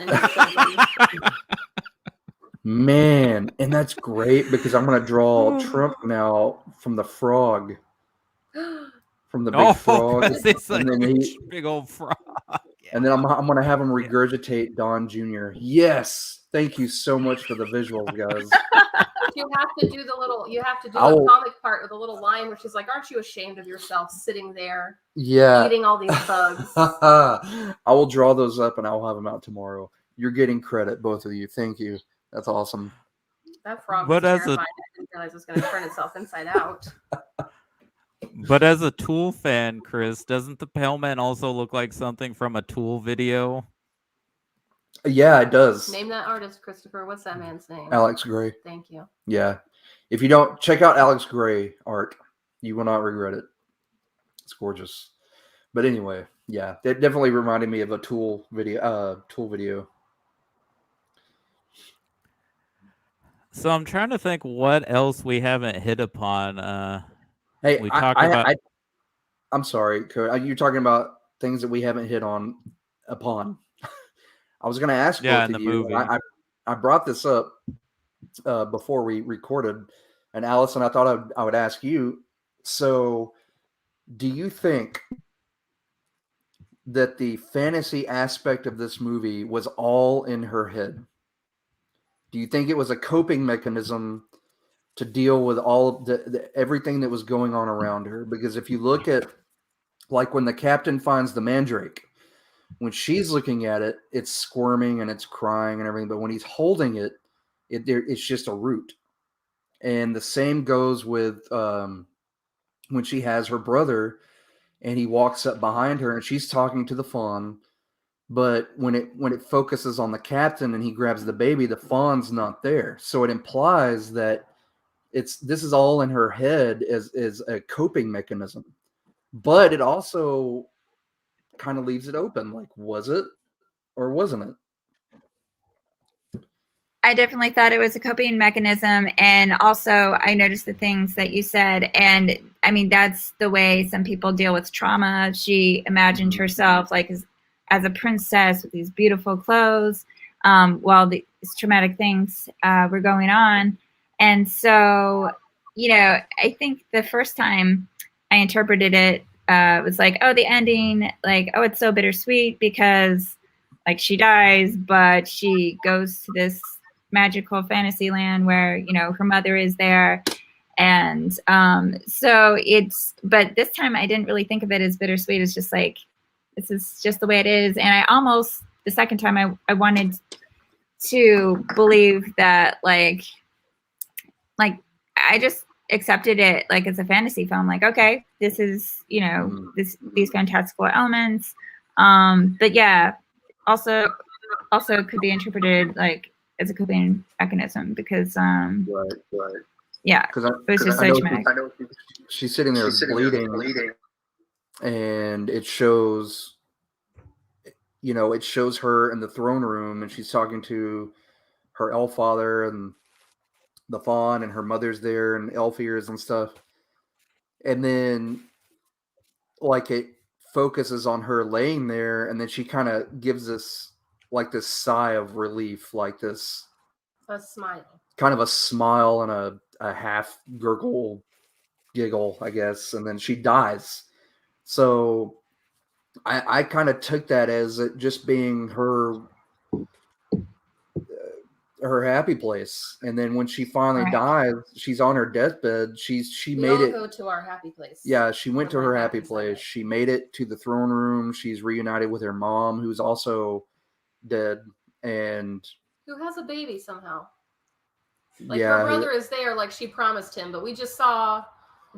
Man, and that's great because I'm going to draw Trump now from the frog. From the big frog. It's like a big old frog. Yeah. And then I'm going to have him regurgitate Don Jr. Yes. Thank you so much for the visuals, guys. You have to do the comic part with a little line where she's like, aren't you ashamed of yourself sitting there eating all these bugs? I will draw those up and I'll have them out tomorrow. You're getting credit, both of you. Thank you. That's awesome. That frog was terrifying. I didn't realize it was going to turn itself inside out. But as a Tool fan, Chris, doesn't the Pale Man also look like something from a Tool video? Yeah, it does. Name that artist, Christopher. What's that man's name? Alex Gray. Thank you. Yeah. If you don't check out Alex Gray art, you will not regret it. It's gorgeous. But anyway, yeah, it definitely reminded me of a Tool video. So I'm trying to think what else we haven't hit upon. Hey, we talked about. I'm sorry, you're talking about things that we haven't hit upon. I was going to ask both of you. I brought this up before we recorded, and Allison, I thought I would ask you. So, do you think that the fantasy aspect of this movie was all in her head? Do you think it was a coping mechanism to deal with all everything that was going on around her? Because if you look at, like, when the captain finds the mandrake, when she's looking at it, it's squirming and it's crying and everything. But when he's holding it, it's just a root. And the same goes with when she has her brother and he walks up behind her and she's talking to the fawn. But when it focuses on the captain and he grabs the baby, the fawn's not there. So it implies that this is all in her head as a coping mechanism. But it also kind of leaves it open. Like, was it or wasn't it? I definitely thought it was a coping mechanism. And also, I noticed the things that you said. And I mean, that's the way some people deal with trauma. She imagined herself like as a princess with these beautiful clothes while these traumatic things were going on. And so, I think the first time I interpreted it was like, oh, the ending, like, oh, it's so bittersweet because like she dies, but she goes to this magical fantasy land where her mother is there. And so but this time I didn't really think of it as bittersweet. It's just like, this is just the way it is. And I almost, the second time I wanted to believe that like I just accepted it like as a fantasy film, like, okay, this is these fantastical elements, but yeah, also could be interpreted like as a coping mechanism because right. yeah, Because it was just so traumatic. She's sitting there bleeding, and it shows, it shows her in the throne room, and she's talking to her elf father and the fawn, and her mother's there, and elf ears and stuff. And then, like, it focuses on her laying there, and then she kind of gives this, like, this sigh of relief, like this A smile. kind of a smile and a half gurgle giggle, I guess, and then she dies. So I kind of took that as it just being her happy place. And then when she finally dies, she's on her deathbed. She We made all it. go to our happy place. Yeah, she went to Right her back happy inside place. it. She made it to the throne room. She's reunited with her mom, who's also dead, and Who has a baby somehow. Like yeah, her brother is there, like she promised him, but we just saw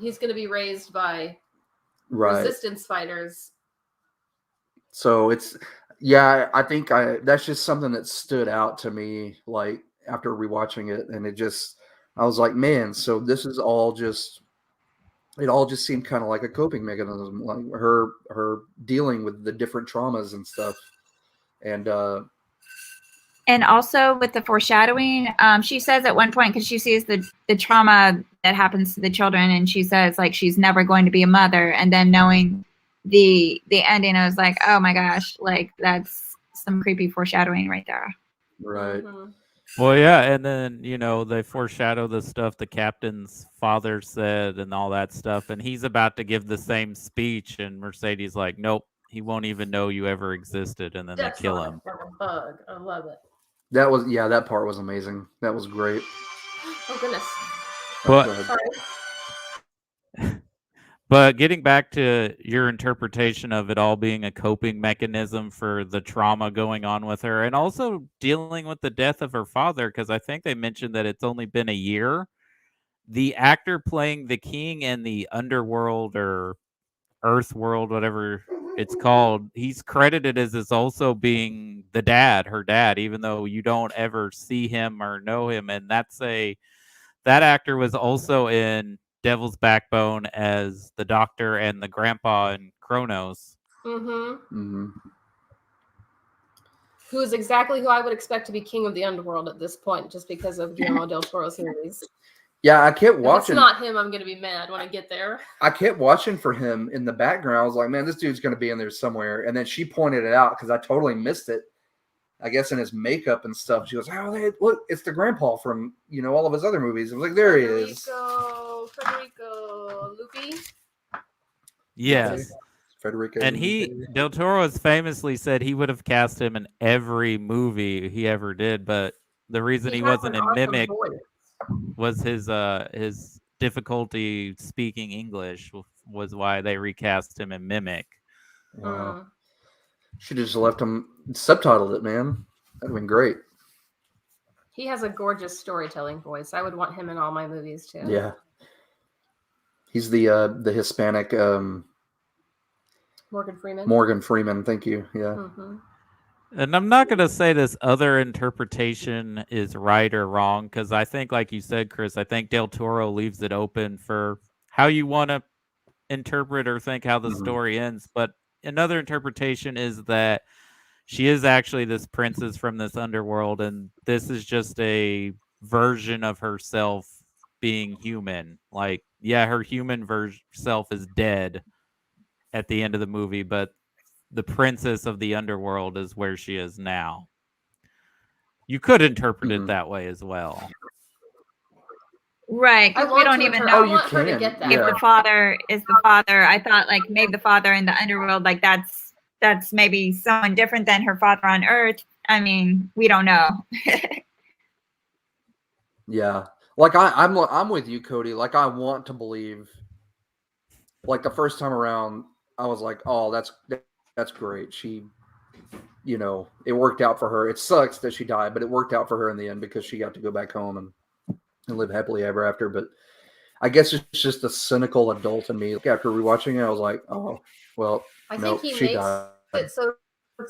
he's going to be raised by resistance fighters. So it's, yeah, I think that's just something that stood out to me, like after rewatching it, and I was like, man, so this is all just, it all just seemed kind of like a coping mechanism, like her dealing with the different traumas and stuff, and also with the foreshadowing, she says at one point, because she sees the trauma that happens to the children, and she says like she's never going to be a mother, and then knowing the ending, I was like, oh my gosh, like that's some creepy foreshadowing right there. Right. Mm-hmm. Well, yeah, and then they foreshadow the stuff the captain's father said and all that stuff, and he's about to give the same speech, and Mercedes like, nope, he won't even know you ever existed, and then they kill him. Bug. I love it. That part was amazing. That was great. Oh goodness. But But getting back to your interpretation of it all being a coping mechanism for the trauma going on with her, and also dealing with the death of her father, because I think they mentioned that it's only been a year. The actor playing the king in the underworld or earth world, whatever it's called, he's credited as also being her dad, even though you don't ever see him or know him. And that actor was also in Devil's Backbone as the doctor and the grandpa in Kronos. Mm-hmm. Who is exactly who I would expect to be king of the underworld at this point, just because of Guillermo Del Toro's movies. Yeah, I kept watching. If it's not him, I'm going to be mad when I get there. I kept watching for him in the background. I was like, man, this dude's going to be in there somewhere. And then she pointed it out because I totally missed it. I guess in his makeup and stuff. She goes, oh, look, it's the grandpa from, all of his other movies. I was like, there he is. Federico Lupi? Yes. Federico. And Del Toro has famously said he would have cast him in every movie he ever did, but the reason he wasn't in Mimic was his difficulty speaking English was why they recast him in Mimic. Wow. Should have just left him subtitled it, man. That'd have been great. He has a gorgeous storytelling voice. I would want him in all my movies too. Yeah. He's the Hispanic Morgan Freeman. Morgan Freeman, thank you. Yeah. Mm-hmm. And I'm not going to say this other interpretation is right or wrong, because I think, like you said, Chris, I think Del Toro leaves it open for how you want to interpret or think how the story ends. But another interpretation is that she is actually this princess from this underworld, and this is just a version of herself being human. Like, yeah, her human self is dead at the end of the movie, but the princess of the underworld is where she is now. You could interpret it that way as well. Right, because we don't even know I want her to get that. if the father is the father. I thought like maybe the father in the underworld, like that's maybe someone different than her father on Earth. I mean, we don't know. Yeah, like I'm with you, Cody. Like I want to believe. Like the first time around, I was like, "Oh, that's great." She, you know, it worked out for her. It sucks that she died, but it worked out for her in the end because she got to go back home and live happily ever after. But I guess it's just a cynical adult in me. Like after rewatching it, I was like, "Oh, well, I no, think he she makes died." it so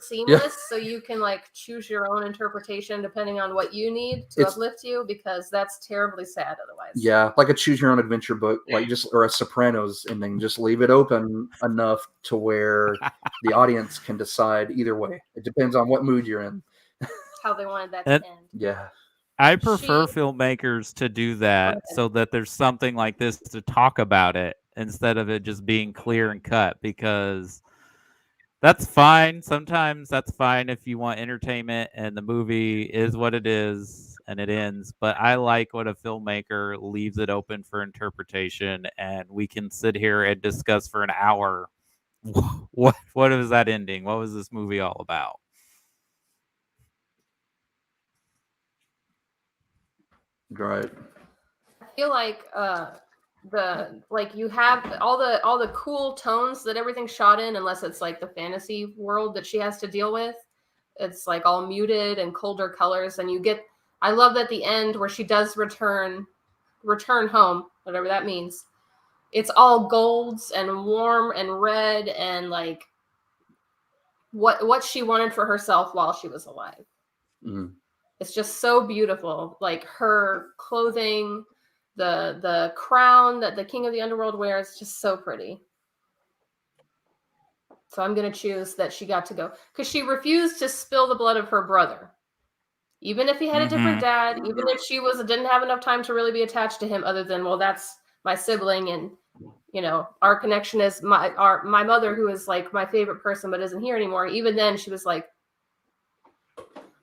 seamless so you can like choose your own interpretation depending on what you need to uplift you, because that's terribly sad otherwise. Yeah, like a choose your own adventure book, like just or a Sopranos ending. Just leave it open enough to where the audience can decide either way. It depends on what mood you're in. How they wanted that to end. Yeah. I prefer filmmakers to do that so that there's something like this to talk about it instead of it just being clear and cut, because that's fine. Sometimes that's fine if you want entertainment and the movie is what it is and it ends. But I like when a filmmaker leaves it open for interpretation and we can sit here and discuss for an hour what is that ending? What was this movie all about? Right. I feel like you have all the cool tones that everything's shot in, unless it's like the fantasy world that she has to deal with. It's like all muted and colder colors, and I love that the end where she does return home, whatever that means. It's all golds and warm and red and like what she wanted for herself while she was alive. Mm. It's just so beautiful. Like her clothing, the crown that the king of the underworld wears, just so pretty. So I'm going to choose that she got to go, because she refused to spill the blood of her brother. Even if he had a different dad, even if she didn't have enough time to really be attached to him, other than, well, that's my sibling, and you know, our connection is my mother, who is like my favorite person but isn't here anymore. Even then, she was like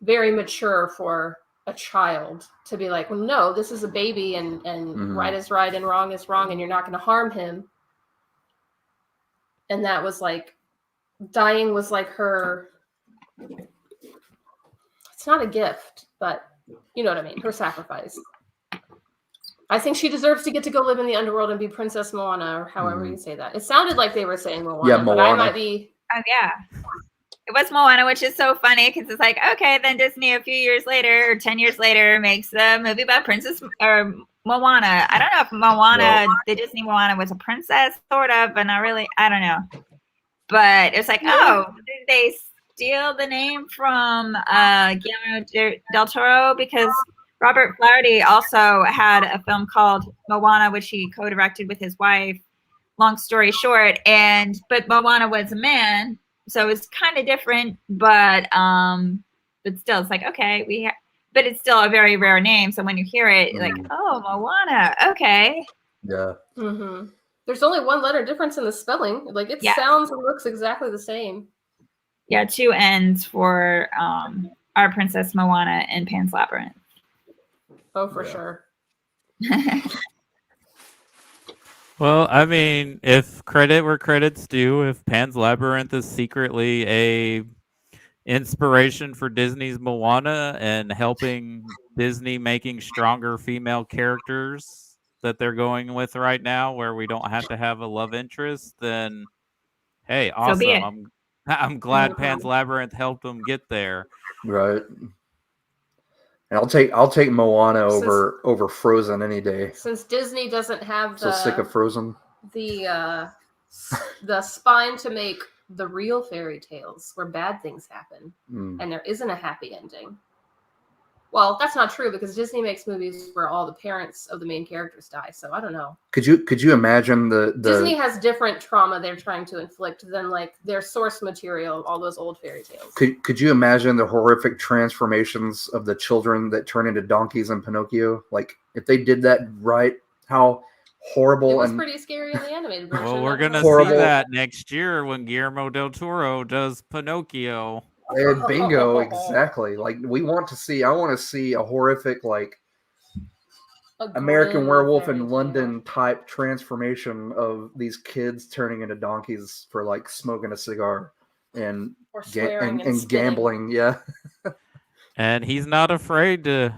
very mature for a child to be like, well, no, this is a baby, and right is right and wrong is wrong, and you're not going to harm him. And that was like, dying was like her, it's not a gift, but you know what I mean, her sacrifice. I think she deserves to get to go live in the underworld and be Princess Moana, or however you say that. It sounded like they were saying Moana, Yeah, Moana. But I might be. Oh yeah, it was Moana, which is so funny because it's like, okay, then Disney a few years later or 10 years later makes a movie about Princess or Moana. I don't know if Moana, the Disney Moana, was a princess, sort of, but not really. I don't know. But it's like, oh, did they steal the name from Guillermo Del Toro? Because Robert Flaherty also had a film called Moana, which he co-directed with his wife. Long story short, but Moana was a man, so it's kind of different. But still, it's like, okay, but it's still a very rare name. So when you hear it, like, oh, Moana, okay, yeah. Mm-hmm. There's only one letter difference in the spelling. Like it sounds and looks exactly the same. Yeah, 2 N's for our Princess Moana and Pan's Labyrinth. Oh, for sure. Well, I mean, if credit where credit's due, if Pan's Labyrinth is secretly a inspiration for Disney's Moana and helping Disney making stronger female characters that they're going with right now, where we don't have to have a love interest, then hey, awesome. So be it. I'm glad Pan's Labyrinth helped them get there. Right. And I'll take Moana over Frozen any day. Since Disney doesn't have so sick of Frozen. The spine to make the real fairy tales where bad things happen and there isn't a happy ending. Well, that's not true because Disney makes movies where all the parents of the main characters die. So I don't know. Could you imagine the Disney has different trauma they're trying to inflict than like their source material, all those old fairy tales. Could you imagine the horrific transformations of the children that turn into donkeys in Pinocchio? Like if they did that right, how horrible It was and pretty scary in the animated version. Well, we're gonna Horrible. see that next year when Guillermo Del Toro does Pinocchio. bingo, exactly. Like I want to see a horrific like American Werewolf in London type transformation of these kids turning into donkeys for like smoking a cigar and or swearing and spitting. gambling. Yeah. And he's not afraid to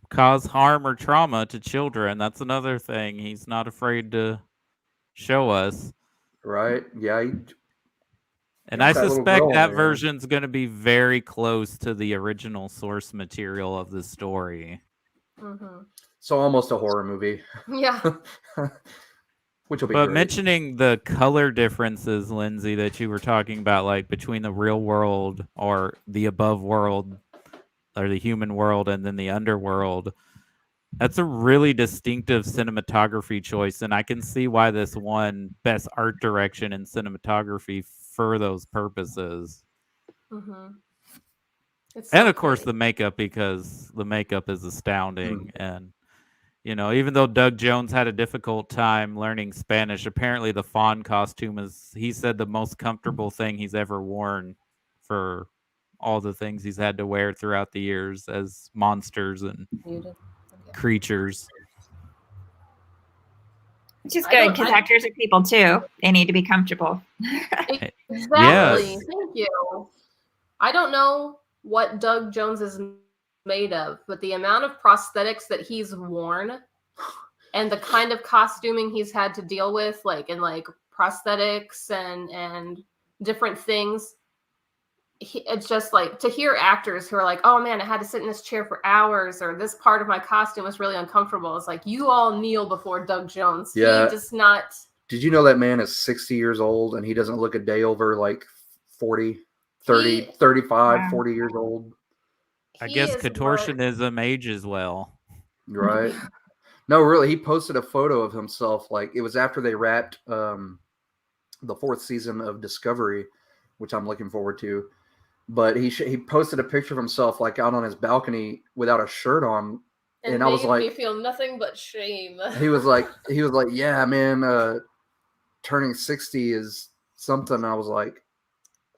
cause harm or trauma to children. That's another thing. He's not afraid to show us. Right. Yeah. And I that little suspect girl that there. version's going to be very close to the original source material of the story. Mm-hmm. So almost a horror movie. Yeah. Which will be But great. mentioning the color differences, Lindsay, that you were talking about, like between the real world or the above world or the human world and then the underworld, that's a really distinctive cinematography choice. And I can see why this won Best Art Direction in Cinematography for those purposes. Mm-hmm. And of course the makeup, because the makeup is astounding. And you know, even though Doug Jones had a difficult time learning Spanish, apparently the fawn costume is, he said, the most comfortable thing he's ever worn for all the things he's had to wear throughout the years as monsters and creatures. Which is good because actors are people too. They need to be comfortable. Exactly. Yes. Thank you. I don't know what Doug Jones is made of, but the amount of prosthetics that he's worn and the kind of costuming he's had to deal with, like in like prosthetics and different things, it's just like to hear actors who are like, oh man, I had to sit in this chair for hours, or this part of my costume was really uncomfortable. It's like, you all kneel before Doug Jones. Yeah. He does not. Did you know that man is 60 years old and he doesn't look a day over like 40, 30, 35, 40 years old? I guess contortionism ages well. Right. No, really, he posted a photo of himself. Like it was after they wrapped the 4th season of Discovery, which I'm looking forward to. But he posted a picture of himself like out on his balcony without a shirt on, and I was like, me feel nothing but shame. he was like, yeah, man, turning 60 is something. I was like,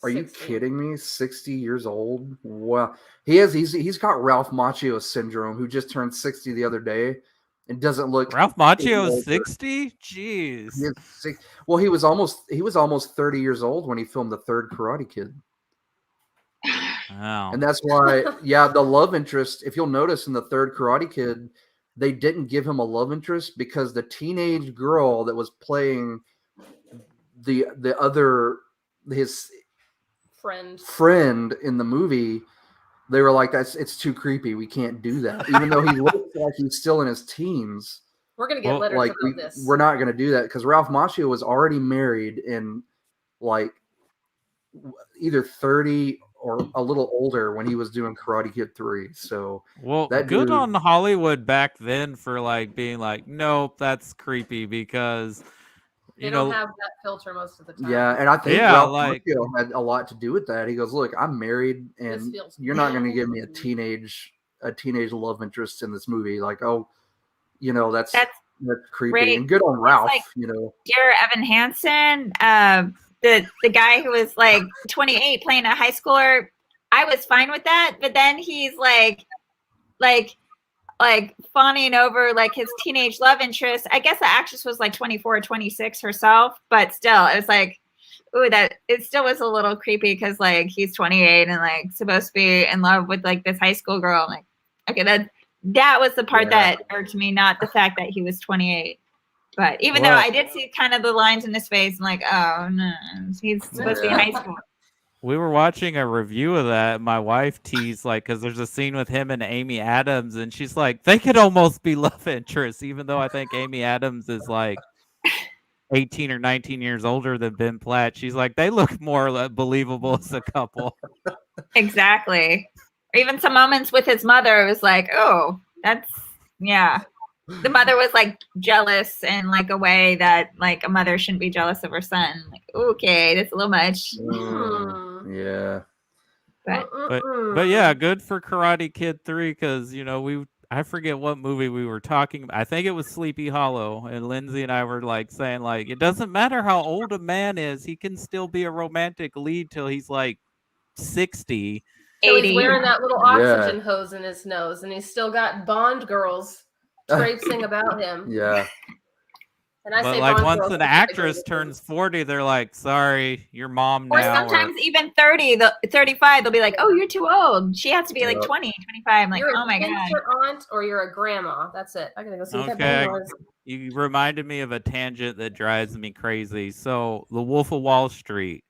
are 60. You kidding me? 60 years old? Wow. He's got Ralph Macchio syndrome, who just turned 60 the other day and doesn't look. Ralph Macchio is 60? Jeez. Well, he was almost 30 years old when he filmed the 3rd Karate Kid. Wow. And that's why, yeah, the love interest, if you'll notice in the 3rd Karate Kid, they didn't give him a love interest because the teenage girl that was playing his friend in the movie, they were like, it's too creepy. We can't do that. Even though he looks like he's still in his teens. We're going to get letters like, about this. We're not going to do that because Ralph Macchio was already married and like either 30 or a little older when he was doing Karate Kid 3. So well, good on Hollywood back then for like being like, nope, that's creepy because they don't have that filter most of the time. Yeah, and I think Ralph Macchio had a lot to do with that. He goes, look, I'm married and you're not going to give me a teenage love interest in this movie. Like, oh, you know, that's creepy. Great. And good on Ralph, like, you know. Dear Evan Hansen, the guy who was like 28 playing a high schooler, I was fine with that. But then he's like fawning over like his teenage love interest. I guess the actress was like 24 or 26 herself, but still, it was like, ooh, that it still was a little creepy because like he's 28 and like supposed to be in love with like this high school girl. I'm like, okay, that was the part that irked me, not the fact that he was 28. But even though I did see kind of the lines in his face, I'm like, oh no, he's supposed to be in high school. We were watching a review of that. My wife teased, like, because there's a scene with him and Amy Adams, and she's like, they could almost be love interests, even though I think Amy Adams is like 18 or 19 years older than Ben Platt. She's like, they look more believable as a couple. Exactly. Or even some moments with his mother, it was like, oh, that's yeah. The mother was like jealous in like a way that like a mother shouldn't be jealous of her son. Like, okay, that's a little much. Yeah. But yeah, good for Karate Kid 3 because I forget what movie we were talking about. I think it was Sleepy Hollow, and Lindsay and I were like saying like it doesn't matter how old a man is, he can still be a romantic lead till he's like 60. So he's 80. wearing that little oxygen hose in his nose, and he's still got Bond girls traipsing about him. Yeah. And I But say like Bond once girls, an it's actress turns 40, they're like, sorry, your mom Or now. sometimes even 30, 35, they'll be like, oh, you're too old. She has to be like 20, 25. I'm like, you're oh my a God. sister, aunt, or you're a grandma. That's it. I gotta go see what that Okay, Bond was. you reminded me of a tangent that drives me crazy. So, The Wolf of Wall Street.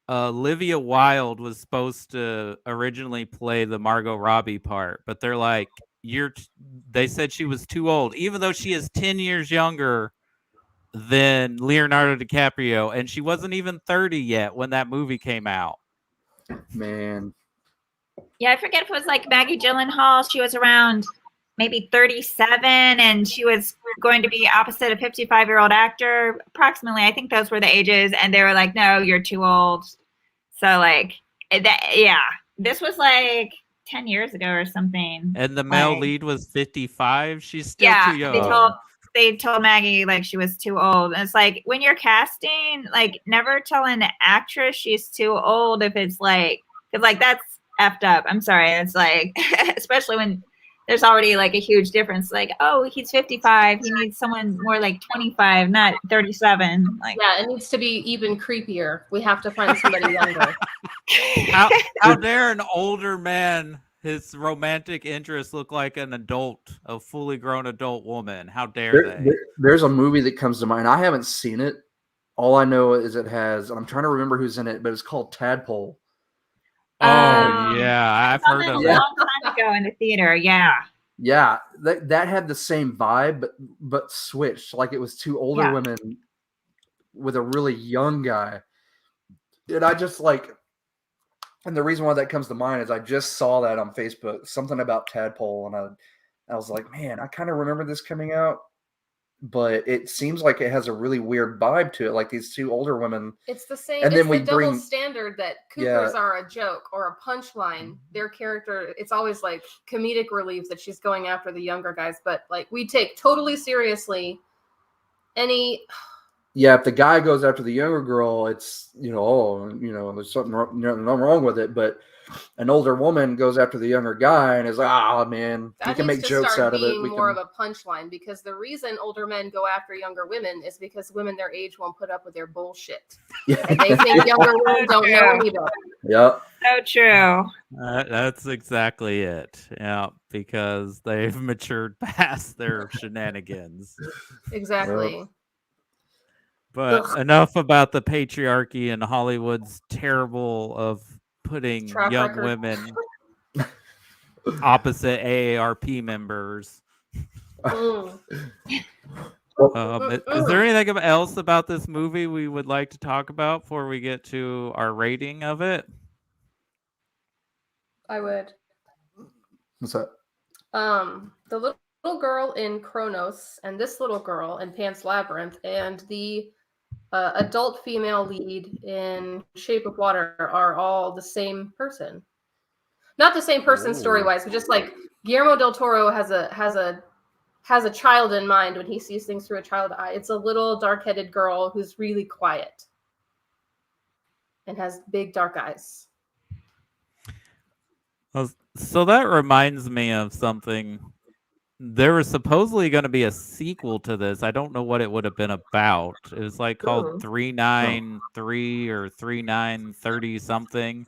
Olivia Wilde was supposed to originally play the Margot Robbie part, but they're like, they said she was too old, even though she is 10 years younger than Leonardo DiCaprio, and she wasn't even 30 yet when that movie came out. Man. Yeah, I forget if it was like Maggie Gyllenhaal. She was around maybe 37, and she was going to be opposite a 55-year-old actor. Approximately, I think those were the ages, and they were like, "No, you're too old." So, like, this was like 10 years ago or something. And the male lead was 55. She's still too young. They told Maggie like she was too old. And it's like when you're casting, like never tell an actress she's too old if it's like, because like that's effed up. I'm sorry. It's like, especially when there's already like a huge difference. Like, oh, he's 55. He needs someone more like 25, not 37. Like, yeah, it needs to be even creepier. We have to find somebody younger. How dare an older man, his romantic interest, look like an adult, a fully grown adult woman? How dare they? There's a movie that comes to mind. I haven't seen it. All I know is it has, and I'm trying to remember who's in it, but it's called Tadpole. Oh yeah, I've heard of it a long time ago in the theater. Yeah. Yeah, that had the same vibe, but switched. Like it was two older women with a really young guy. And I just like, and the reason why that comes to mind is I just saw that on Facebook, something about Tadpole, and I was like, man, I kind of remember this coming out, but it seems like it has a really weird vibe to it, like these two older women. It's the same. And then it's we the double bring standard that Coopers are a joke or a punchline. Their character, it's always like comedic relief that she's going after the younger guys, but like we take totally seriously any. Yeah, if the guy goes after the younger girl, it's there's something wrong with it. But an older woman goes after the younger guy and is like, "Ah, man, we can make jokes out of it." We more of a punchline because the reason older men go after younger women is because women their age won't put up with their bullshit. Yeah. And they think younger women don't know any better. Yep. So true. That's exactly it. Yeah, because they've matured past their shenanigans. Exactly. Yep. But enough about the patriarchy and Hollywood's terrible of putting young women opposite AARP members. Is there anything else about this movie we would like to talk about before we get to our rating of it? I would. What's that? The little girl in Kronos and this little girl in Pans Labyrinth and the adult female lead in Shape of Water are all the same person. Not the same person story-wise, but just like Guillermo Del Toro has a child in mind when he sees things through a child eye. It's a little dark-headed girl who's really quiet and has big dark eyes. So that reminds me of something. There was supposedly going to be a sequel to this. I don't know what it would have been about. It was like called 393 or 3930 something.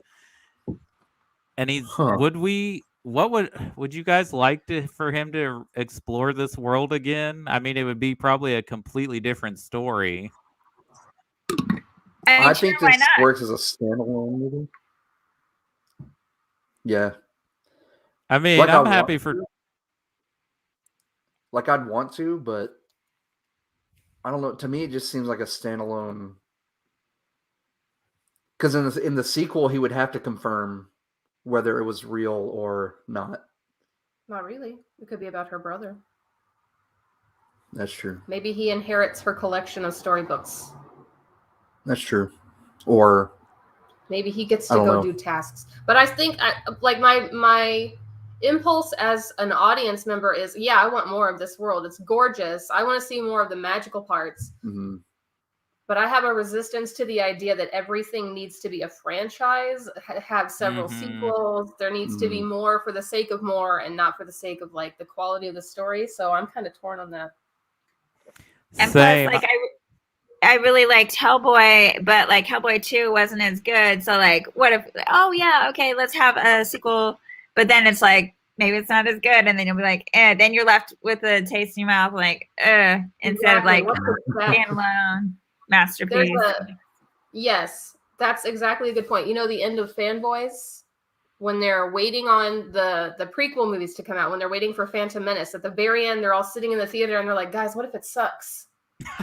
And would you guys like for him to explore this world again? I mean, it would be probably a completely different story. I think this works as a standalone movie. Yeah. I mean, like I'm happy for. Like I'd want to, but I don't know. To me, it just seems like a standalone. Because in the sequel, he would have to confirm whether it was real or not. Not really. It could be about her brother. That's true. Maybe he inherits her collection of storybooks. That's true. Or maybe he gets I to don't go know. do tasks. But I think like my impulse as an audience member is, yeah, I want more of this world. It's gorgeous. I want to see more of the magical parts. Mm-hmm. But I have a resistance to the idea that everything needs to be a franchise, have several sequels. There needs to be more for the sake of more and not for the sake of like the quality of the story. So I'm kind of torn on that. And plus, like I really liked Hellboy, but like Hellboy 2 wasn't as good. So like, what if? Oh yeah, okay, let's have a sequel. But then it's like maybe it's not as good, and then you'll be like, eh. Then you're left with a taste in your mouth, like, instead of like standalone masterpiece. Yes, that's exactly a good point. You know, the end of Fanboys, when they're waiting on the prequel movies to come out, when they're waiting for Phantom Menace, at the very end, they're all sitting in the theater and they're like, guys, what if it sucks?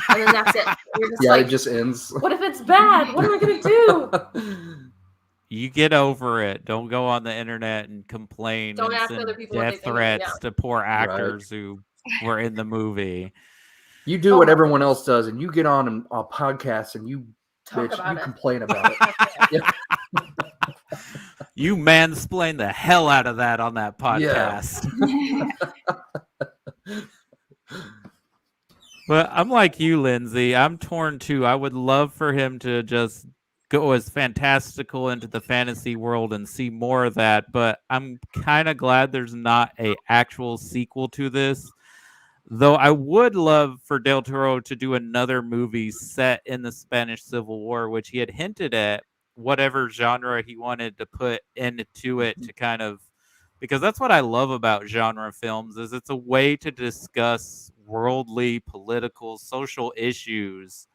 And then that's it. You're just like, it just ends. What if it's bad? What am I going to do? You get over it. Don't go on the internet and complain. Don't and ask send other people what they death think. threats to poor actors who were in the movie. You do what everyone else does, and you get on a podcast and you complain about it. You mansplain the hell out of that on that podcast. Yeah. But I'm like you, Lindsay. I'm torn too. I would love for him to just go as fantastical into the fantasy world and see more of that. But I'm kind of glad there's not an actual sequel to this. Though I would love for Del Toro to do another movie set in the Spanish Civil War, which he had hinted at whatever genre he wanted to put into it to kind of, because that's what I love about genre films is it's a way to discuss worldly, political, social issues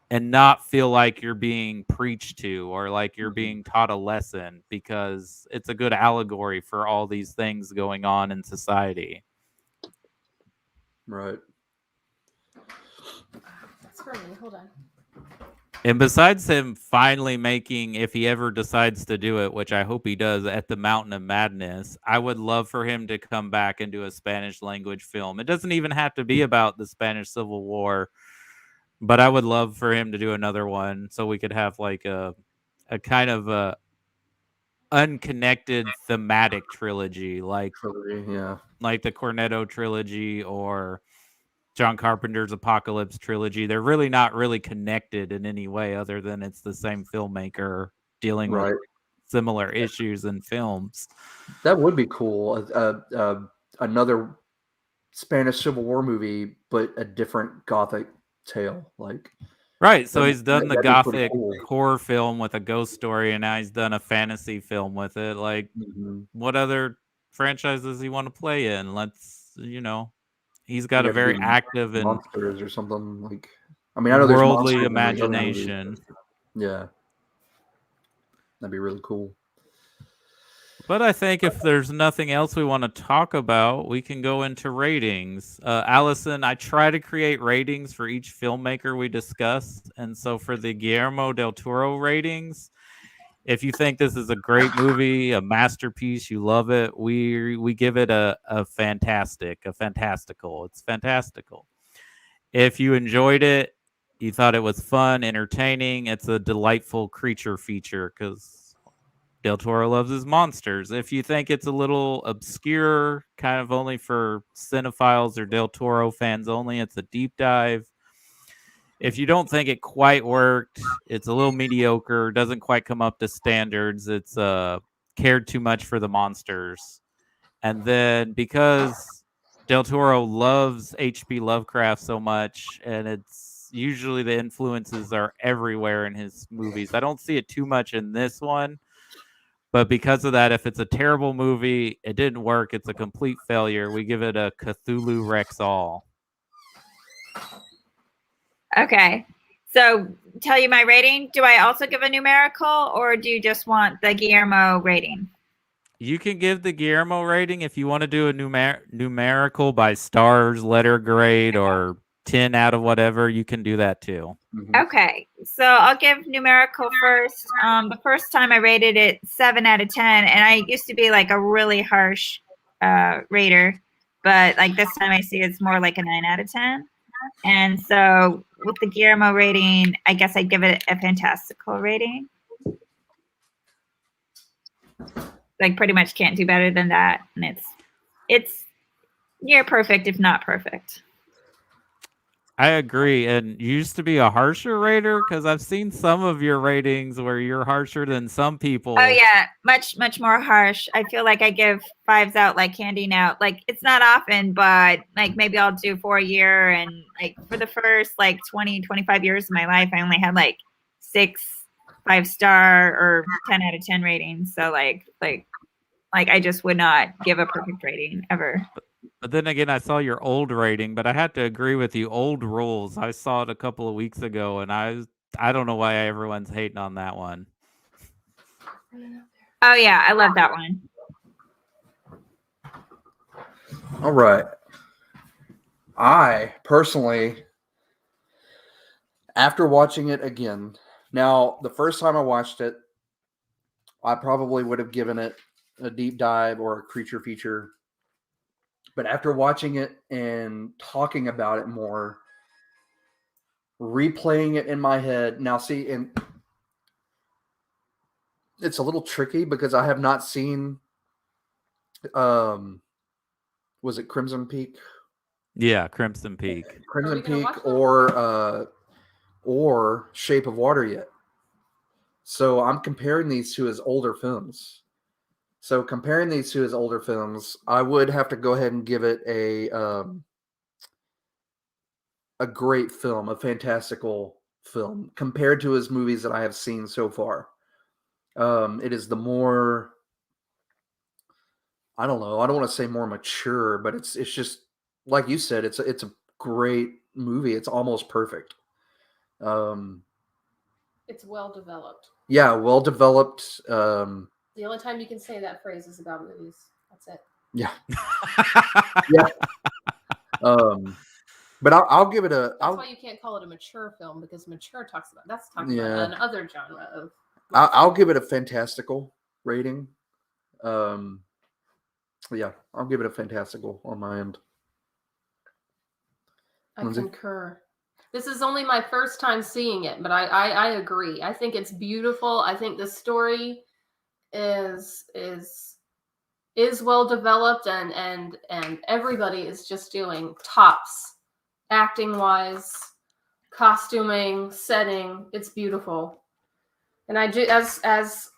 and not feel like you're being preached to or like you're being taught a lesson, because it's a good allegory for all these things going on in society. Right. That's for me. Hold on. And besides him finally making, if he ever decides to do it, which I hope he does, at the Mountain of Madness, I would love for him to come back and do a Spanish language film. It doesn't even have to be about the Spanish Civil War, but I would love for him to do another one so we could have like a kind of a unconnected thematic trilogy, like the Cornetto trilogy or John Carpenter's Apocalypse trilogy. They're really not really connected in any way other than it's the same filmmaker dealing with similar issues in films. That would be cool. Another Spanish Civil War movie, but a different Gothic tale. Right, so he's done the Gothic horror film with a ghost story, and now he's done a fantasy film with it. Like, what other franchises he want to play in? He's got a very active and monsters or something like. I mean, I know worldly there's imagination. Yeah, that'd be really cool. But I think if there's nothing else we want to talk about, we can go into ratings. Allison, I try to create ratings for each filmmaker we discuss. And so for the Guillermo Del Toro ratings, if you think this is a great movie, a masterpiece, you love it, we give it a fantastical. It's fantastical. If you enjoyed it, you thought it was fun, entertaining, it's a delightful creature feature because Del Toro loves his monsters. If you think it's a little obscure, kind of only for cinephiles or Del Toro fans only, it's a deep dive. If you don't think it quite worked, it's a little mediocre, doesn't quite come up to standards, it's cared too much for the monsters. And then because Del Toro loves H.P. Lovecraft so much, and it's usually the influences are everywhere in his movies. I don't see it too much in this one. But because of that, if it's a terrible movie, it didn't work, it's a complete failure, we give it a Cthulhu Rex All. Okay. So tell you my rating. Do I also give a numerical or do you just want the Guillermo rating? You can give the Guillermo rating if you want to do a numerical by stars, letter grade, or 10 out of whatever, you can do that too. Okay, so I'll give numerical first. The first time I rated it 7 out of 10, and I used to be like a really harsh rater, but like this time I see it's more like a 9 out of 10. And so with the Guillermo rating, I guess I'd give it a fantastical rating. Like pretty much can't do better than that, and it's near perfect, if not perfect. I agree. And you used to be a harsher rater, because I've seen some of your ratings where you're harsher than some people. Oh yeah, much more harsh. I feel like I give 5s out like candy now. Like it's not often, but like maybe I'll do for a year, and like for the first like 20-25 years of my life, I only had like 6 5-star or 10 out of 10 ratings. So like I just would not give a perfect rating ever. But then again, I saw your old rating, but I had to agree with you. Old Rules, I saw it a couple of weeks ago, and I don't know why everyone's hating on that one. Oh yeah, I love that one. All right. I personally, after watching it again, now the first time I watched it, I probably would have given it a deep dive or a creature feature. But after watching it and talking about it more, replaying it in my head, now see, and it's a little tricky because I have not seen, was it Crimson Peak? Yeah, Crimson Peak. Crimson Peak or Shape of Water yet. So I'm comparing these two as older films. So comparing these two as older films, I would have to go ahead and give it a great film, a fantastical film compared to his movies that I have seen so far. It is the more, I don't know, I don't want to say more mature, but it's just like you said, it's a great movie. It's almost perfect. It's well developed. Yeah, well developed. The only time you can say that phrase is about movies. That's it. Yeah. Yeah. But I'll give it a. That's why you can't call it a mature film, because mature talks about about another genre of. I'll give it a fantastical rating. Yeah, I'll give it a fantastical on my end. I concur. This is only my first time seeing it, but I agree. I think it's beautiful. I think the story is well developed, and everybody is just doing tops, acting wise, costuming, setting. It's beautiful. And as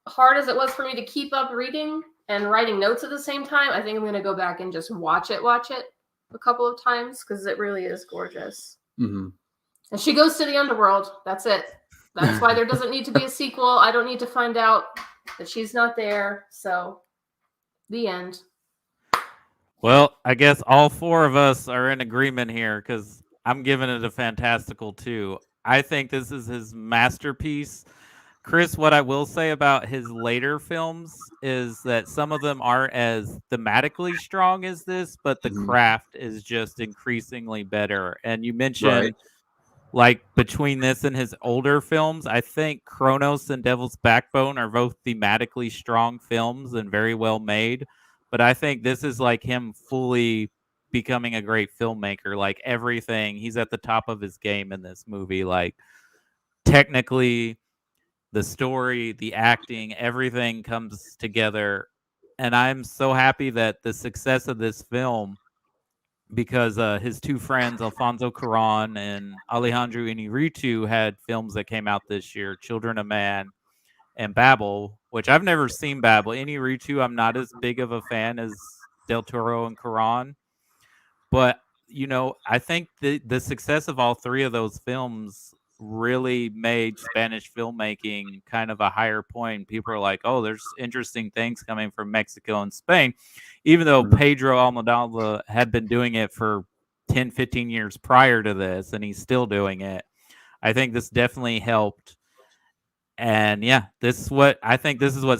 hard as it was for me to keep up reading and writing notes at the same time, I think I'm going to go back and just watch it a couple of times, because it really is gorgeous. Mm-hmm. And she goes to the underworld. That's it. That's why there doesn't need to be a sequel. I don't need to find out that she's not there. So, the end. Well, I guess all 4 of us are in agreement here, because I'm giving it a fantastical too. I think this is his masterpiece. Chris, what I will say about his later films is that some of them aren't as thematically strong as this, but the craft is just increasingly better. And you mentioned, like, between this and his older films, I think Kronos and Devil's Backbone are both thematically strong films and very well made. But I think this is like him fully becoming a great filmmaker. Like everything, he's at the top of his game in this movie. Like technically, the story, the acting, everything comes together. And I'm so happy that the success of this film, because his 2 friends, Alfonso Cuarón and Alejandro Inarritu, had films that came out this year, Children of Man and Babel, which I've never seen Babel. Inarritu, I'm not as big of a fan as Del Toro and Cuarón. But, you know, I think the success of all 3 of those films really made Spanish filmmaking kind of a higher point. People are like, oh, there's interesting things coming from Mexico and Spain, even though Pedro Almodovar had been doing it for 10, 15 years prior to this, and he's still doing it. I think this definitely helped. And yeah, this is what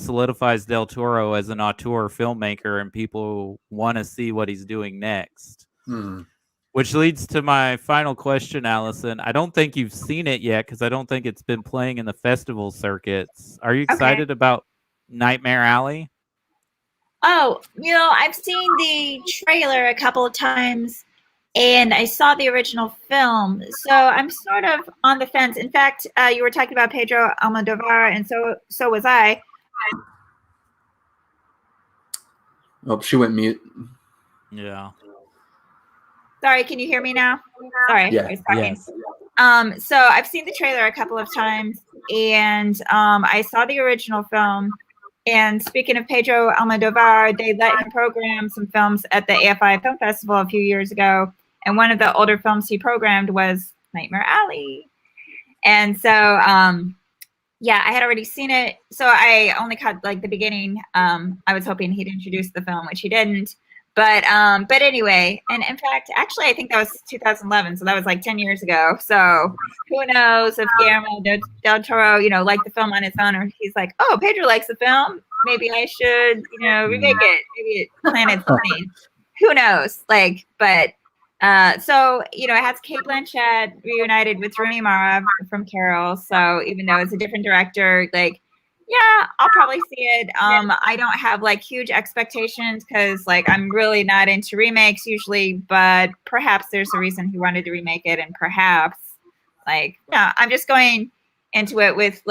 solidifies Del Toro as an auteur filmmaker, and people want to see what he's doing next. Which leads to my final question, Allison. I don't think you've seen it yet because I don't think it's been playing in the festival circuits. Are you excited about Nightmare Alley? Oh, I've seen the trailer a couple of times and I saw the original film. So I'm sort of on the fence. In fact, you were talking about Pedro Almodovar, and so was I. Oh, she went mute. Yeah. Sorry, can you hear me now? Sorry, Yeah. I was talking. Yes. So I've seen the trailer a couple of times, and I saw the original film. And speaking of Pedro Almodovar, they let him program some films at the AFI Film Festival a few years ago. And one of the older films he programmed was Nightmare Alley. And so, yeah, I had already seen it. So I only caught like the beginning. I was hoping he'd introduce the film, which he didn't. But anyway, and in fact, actually, I think that was 2011. So that was like 10 years ago. So who knows if Guillermo Del Toro, liked the film on its own, or he's like, oh, Pedro likes the film. Maybe I should, remake it. Maybe it planted something. Who knows? So, it has Cate Blanchett reunited with Rooney Mara from Carol. So even though it's a different director, yeah, I'll probably see it. I don't have huge expectations because I'm really not into remakes usually, but perhaps there's a reason he wanted to remake it, and perhaps no, I'm just going into it with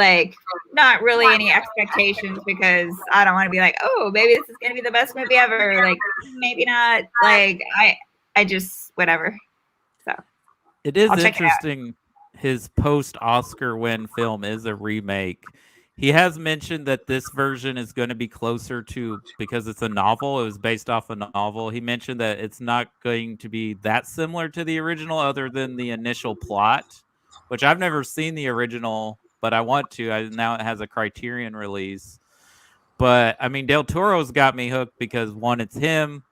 not really any expectations because I don't want to be oh, maybe this is gonna be the best movie ever. Maybe not. I just whatever. So it is interesting. His post-Oscar win film is a remake. He has mentioned that this version is going to be closer to, because it's a novel, it was based off a novel. He mentioned that it's not going to be that similar to the original other than the initial plot, which I've never seen the original, but I want to. Now it has a Criterion release. But, I mean, Del Toro's got me hooked because, 1, it's him.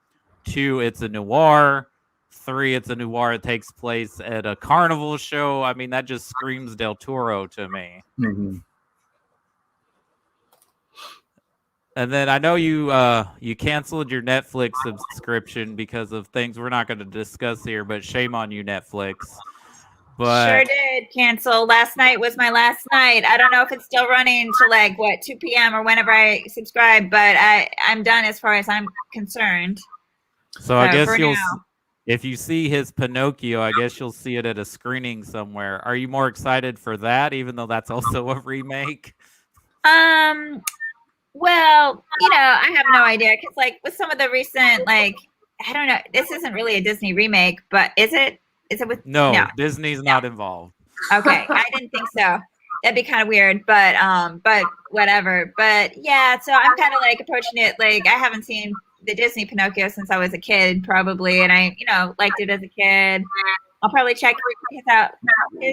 2, it's a noir. 3, it's a noir. It takes place at a carnival show. I mean, that just screams Del Toro to me. Mm-hmm. And then I know you canceled your Netflix subscription because of things we're not going to discuss here, but shame on you, Netflix. But sure did cancel. Last night was my last night. I don't know if it's still running to 2 p.m. or whenever I subscribe, but I'm done as far as I'm concerned. So I guess if you see his Pinocchio, I guess you'll see it at a screening somewhere. Are you more excited for that, even though that's also a remake? Well, I have no idea because with some of the recent I don't know, this isn't really a Disney remake, but is it? Is it with No, Disney's not involved. Okay, I didn't think so. That'd be kind of weird, but whatever. But yeah, so I'm kind of approaching it I haven't seen the Disney Pinocchio since I was a kid, probably, and I liked it as a kid. I'll probably check it out.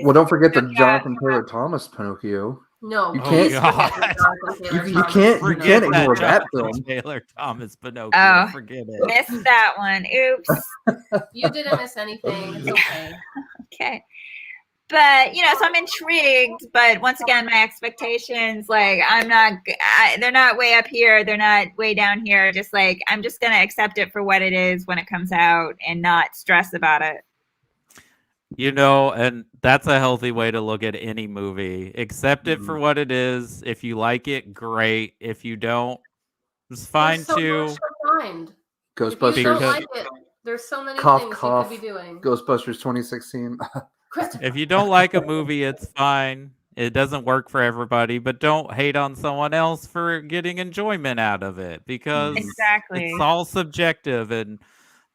Well, don't forget the Jonathan Taylor Thomas Pinocchio. No, you can't. You can't ignore that film. Taylor Thomas Pinocchio. Oh, forget it. Missed that one. Oops. You didn't miss anything. It's okay. Okay. But so I'm intrigued. But once again, my expectations, they're not way up here. They're not way down here. Just I'm just gonna accept it for what it is when it comes out and not stress about it. And that's a healthy way to look at any movie. Accept it for what it is. If you like it, great. If you don't, it's fine too. Ghostbusters. If you don't like it, there's so many things you could be doing. Ghostbusters 2016. If you don't like a movie, it's fine. It doesn't work for everybody, but don't hate on someone else for getting enjoyment out of it because it's all subjective. And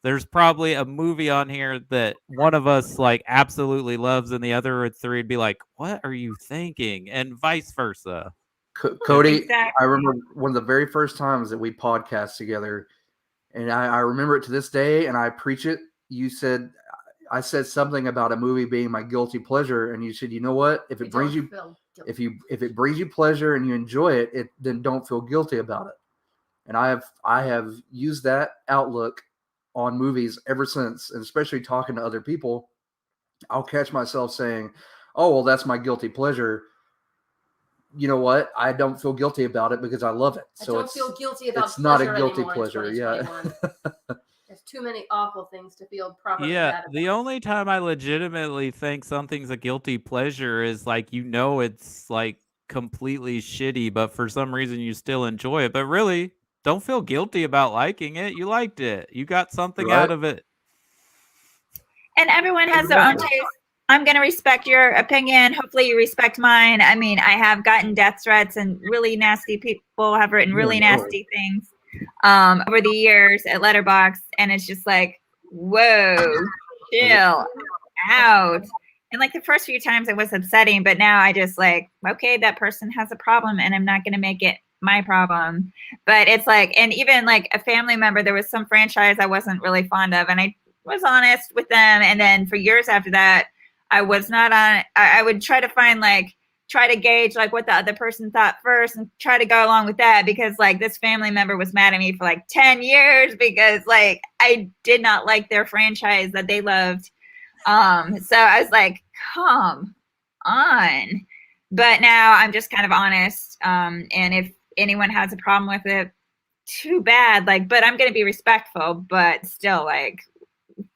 there's probably a movie on here that one of us absolutely loves and the other 3 would be like, what are you thinking? And vice versa. Cody, I remember one of the very first times that we podcast together, and I remember it to this day, and I preach it. I said something about a movie being my guilty pleasure, and you said, you know what? If it brings you pleasure and you enjoy it, then don't feel guilty about it. And I have used that outlook on movies ever since, and especially talking to other people, I'll catch myself saying, oh, well, that's my guilty pleasure. You know what? I don't feel guilty about it because I love it. So I don't feel guilty about it's not a guilty pleasure. Yeah. too many awful things to feel properly Yeah, bad about. the only time I legitimately think something's a guilty pleasure is like, it's like completely shitty, but for some reason you still enjoy it. But really, don't feel guilty about liking it. You liked it. You got something out Right. of it. And everyone has their own Exactly. taste. I'm going to respect your opinion. Hopefully you respect mine. I mean, I have gotten death threats and really nasty people have written really Yeah, no. nasty things over the years at Letterboxd. And it's just like, whoa, chill out. And like the first few times it was upsetting, but now I just like, okay, that person has a problem and I'm not going to make it my problem. But it's like, and even like a family member, there was some franchise I wasn't really fond of, and I was honest with them. And then for years after that, I was not on. I would try to gauge like what the other person thought first and try to go along with that, because like this family member was mad at me for like 10 years because like I did not like their franchise that they loved. So I was like, come on. But now I'm just kind of honest. And if anyone has a problem with it, too bad. Like, but I'm going to be respectful, but still like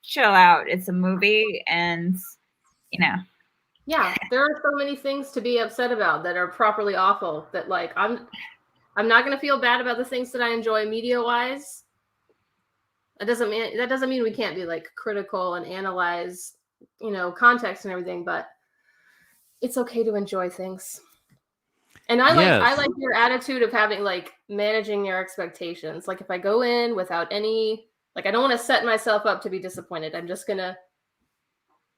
chill out. It's a movie and, Yeah, there are so many things to be upset about that are properly awful that like I'm not going to feel bad about the things that I enjoy media wise. That doesn't mean we can't be like critical and analyze, context and everything, but it's okay to enjoy things. And I like your attitude of having like managing your expectations. Like if I go in without any, like I don't want to set myself up to be disappointed. I'm just going to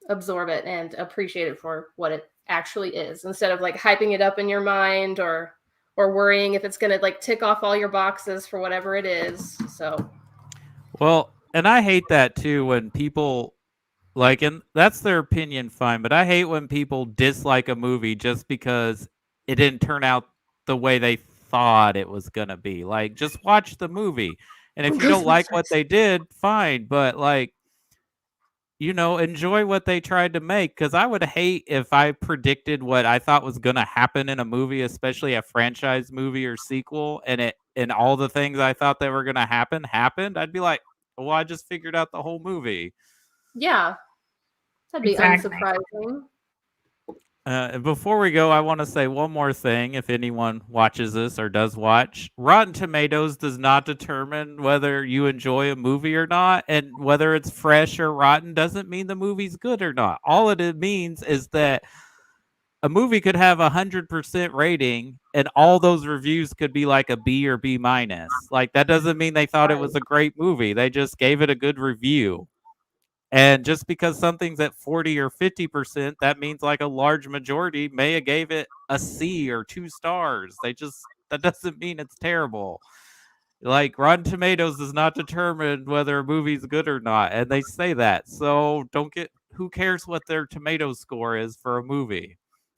absorb it and appreciate it for what it actually is, instead of like hyping it up in your mind or worrying if it's going to like tick off all your boxes for whatever it is. So, Well, and I hate that too when people like, and that's their opinion, fine. But I hate when people dislike a movie just because it didn't turn out the way they thought it was gonna be. Like, just watch the movie, and if you don't like what they did, fine. But like, enjoy what they tried to make. Because I would hate if I predicted what I thought was gonna happen in a movie, especially a franchise movie or sequel, and all the things I thought that were gonna happen happened. I'd be like, well, I just figured out the whole movie. yeah, that'd be Exactly. unsurprising. Before we go, I want to say one more thing. If anyone watches this or does watch, Rotten Tomatoes does not determine whether you enjoy a movie or not, and whether it's fresh or rotten doesn't mean the movie's good or not. All it means is that a movie could have 100% rating, and all those reviews could be like a B or B minus. Like that doesn't mean they thought it was a great movie. They just gave it a good review. And just because something's at 40 or 50%, that means like a large majority may have gave it a C or 2 stars. That doesn't mean it's terrible. Like Rotten Tomatoes does not determine whether a movie's good or not, and they say that. So who cares what their tomato score is for a movie?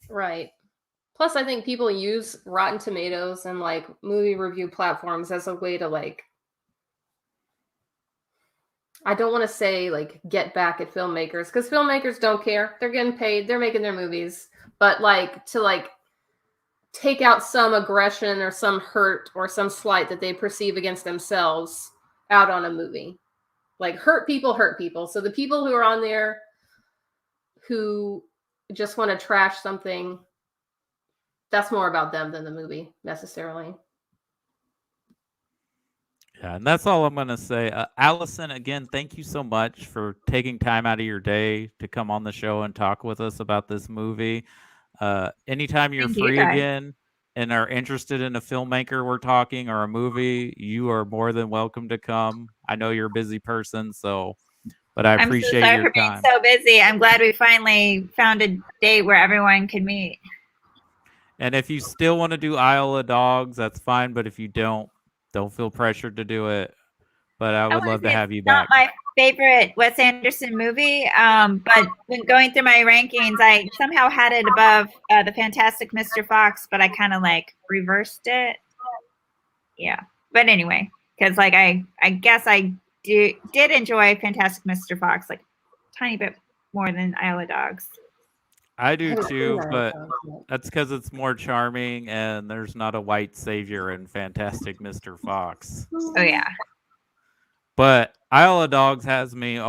Right. Plus, I think people use Rotten Tomatoes and like movie review platforms as a way to like, I don't want to say like get back at filmmakers, because filmmakers don't care. They're getting paid. They're making their movies. But like to like take out some aggression or some hurt or some slight that they perceive against themselves out on a movie. Like hurt people. So the people who are on there who just want to trash something, that's more about them than the movie necessarily. Yeah, and that's all I'm going to say. Allison, again, thank you so much for taking time out of your day to come on the show and talk with us about this movie. Anytime you're Thank you, free guys. again and are interested in a filmmaker we're talking or a movie, you are more than welcome to come. I know you're a busy person, but I appreciate I'm so sorry your for being time. so busy. I'm glad we finally found a date where everyone can meet. And if you still want to do Isle of Dogs, that's fine. But if you don't feel pressured to do it. But I would love to have you back. Not my favorite Wes Anderson movie, but when going through my rankings, I somehow had it above the Fantastic Mr. Fox, but I kind of like reversed it. Yeah, but anyway, because like I guess I did enjoy Fantastic Mr. Fox like a tiny bit more than Isle of Dogs. I do too, but that's because it's more charming and there's not a white savior in Fantastic Mr. Fox. Oh yeah. But Isle of Dogs has me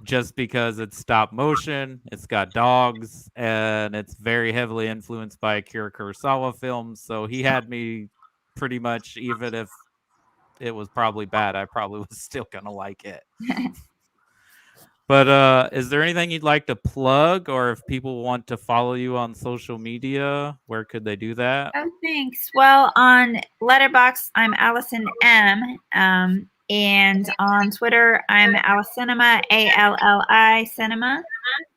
just because it's stop motion, it's got dogs, and it's very heavily influenced by Akira Kurosawa films. So he had me pretty much, even if it was probably bad, I probably was still gonna like it. But is there anything you'd like to plug, or if people want to follow you on social media, where could they do that? Oh, thanks. Well, on Letterboxd, I'm Allison M. And on Twitter, I'm Alicinema, ALLI Cinema.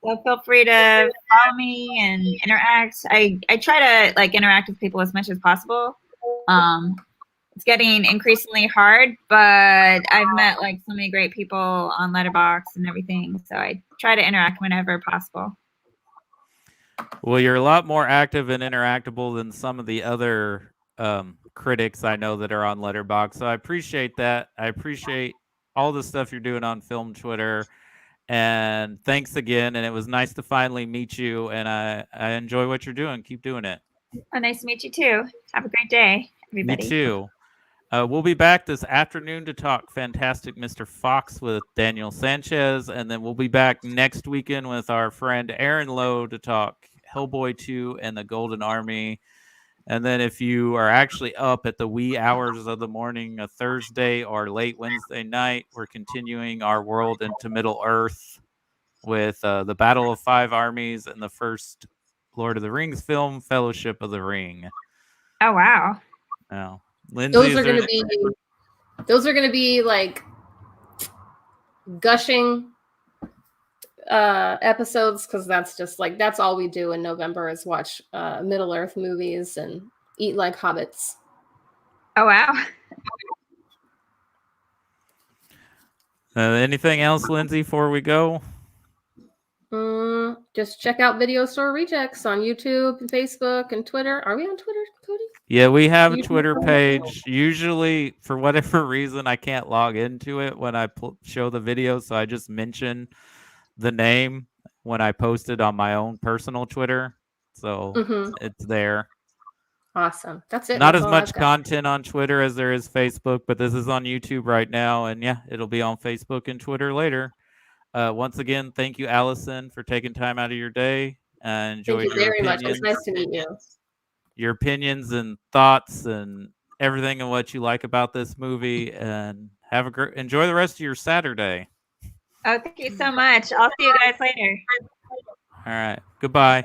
So feel free to follow me and interact. I try to like interact with people as much as possible. It's getting increasingly hard, but I've met like so many great people on Letterboxd and everything. So I try to interact whenever possible. Well, you're a lot more active and interactable than some of the other critics I know that are on Letterboxd. So I appreciate that. I appreciate all the stuff you're doing on Film Twitter. And thanks again. And it was nice to finally meet you. And I enjoy what you're doing. Keep doing it. Oh, nice to meet you too. Have a great day, everybody. Me too. We'll be back this afternoon to talk Fantastic Mr. Fox with Daniel Sanchez, and then we'll be back next weekend with our friend Aaron Lowe to talk Hellboy 2 and the Golden Army. And then if you are actually up at the wee hours of the morning, a Thursday or late Wednesday night, we're continuing our world into Middle Earth with the Battle of Five Armies and the first Lord of the Rings film, Fellowship of the Ring. Oh, wow. Now, Lindsay, Those are gonna be like gushing episodes, because that's all we do in November is watch Middle Earth movies and eat like hobbits. Oh, wow. Anything else, Lindsay, before we go? Just check out Video Store Rejects on YouTube and Facebook and Twitter. Are we on Twitter, Cody? Yeah, we have a Twitter page. Usually, for whatever reason, I can't log into it when I show the video, so I just mention the name when I post it on my own personal Twitter. So it's there. Awesome. That's it. Not That's as much content on Twitter as there is Facebook, but this is on YouTube right now. And yeah, it'll be on Facebook and Twitter later. Once again, thank you, Allison, for taking time out of your day. Enjoyed Thank you very much. It's nice to meet you. Your opinions and thoughts and everything and what you like about this movie. And enjoy the rest of your Saturday. Oh, thank you so much. I'll see you guys later. All right. Goodbye.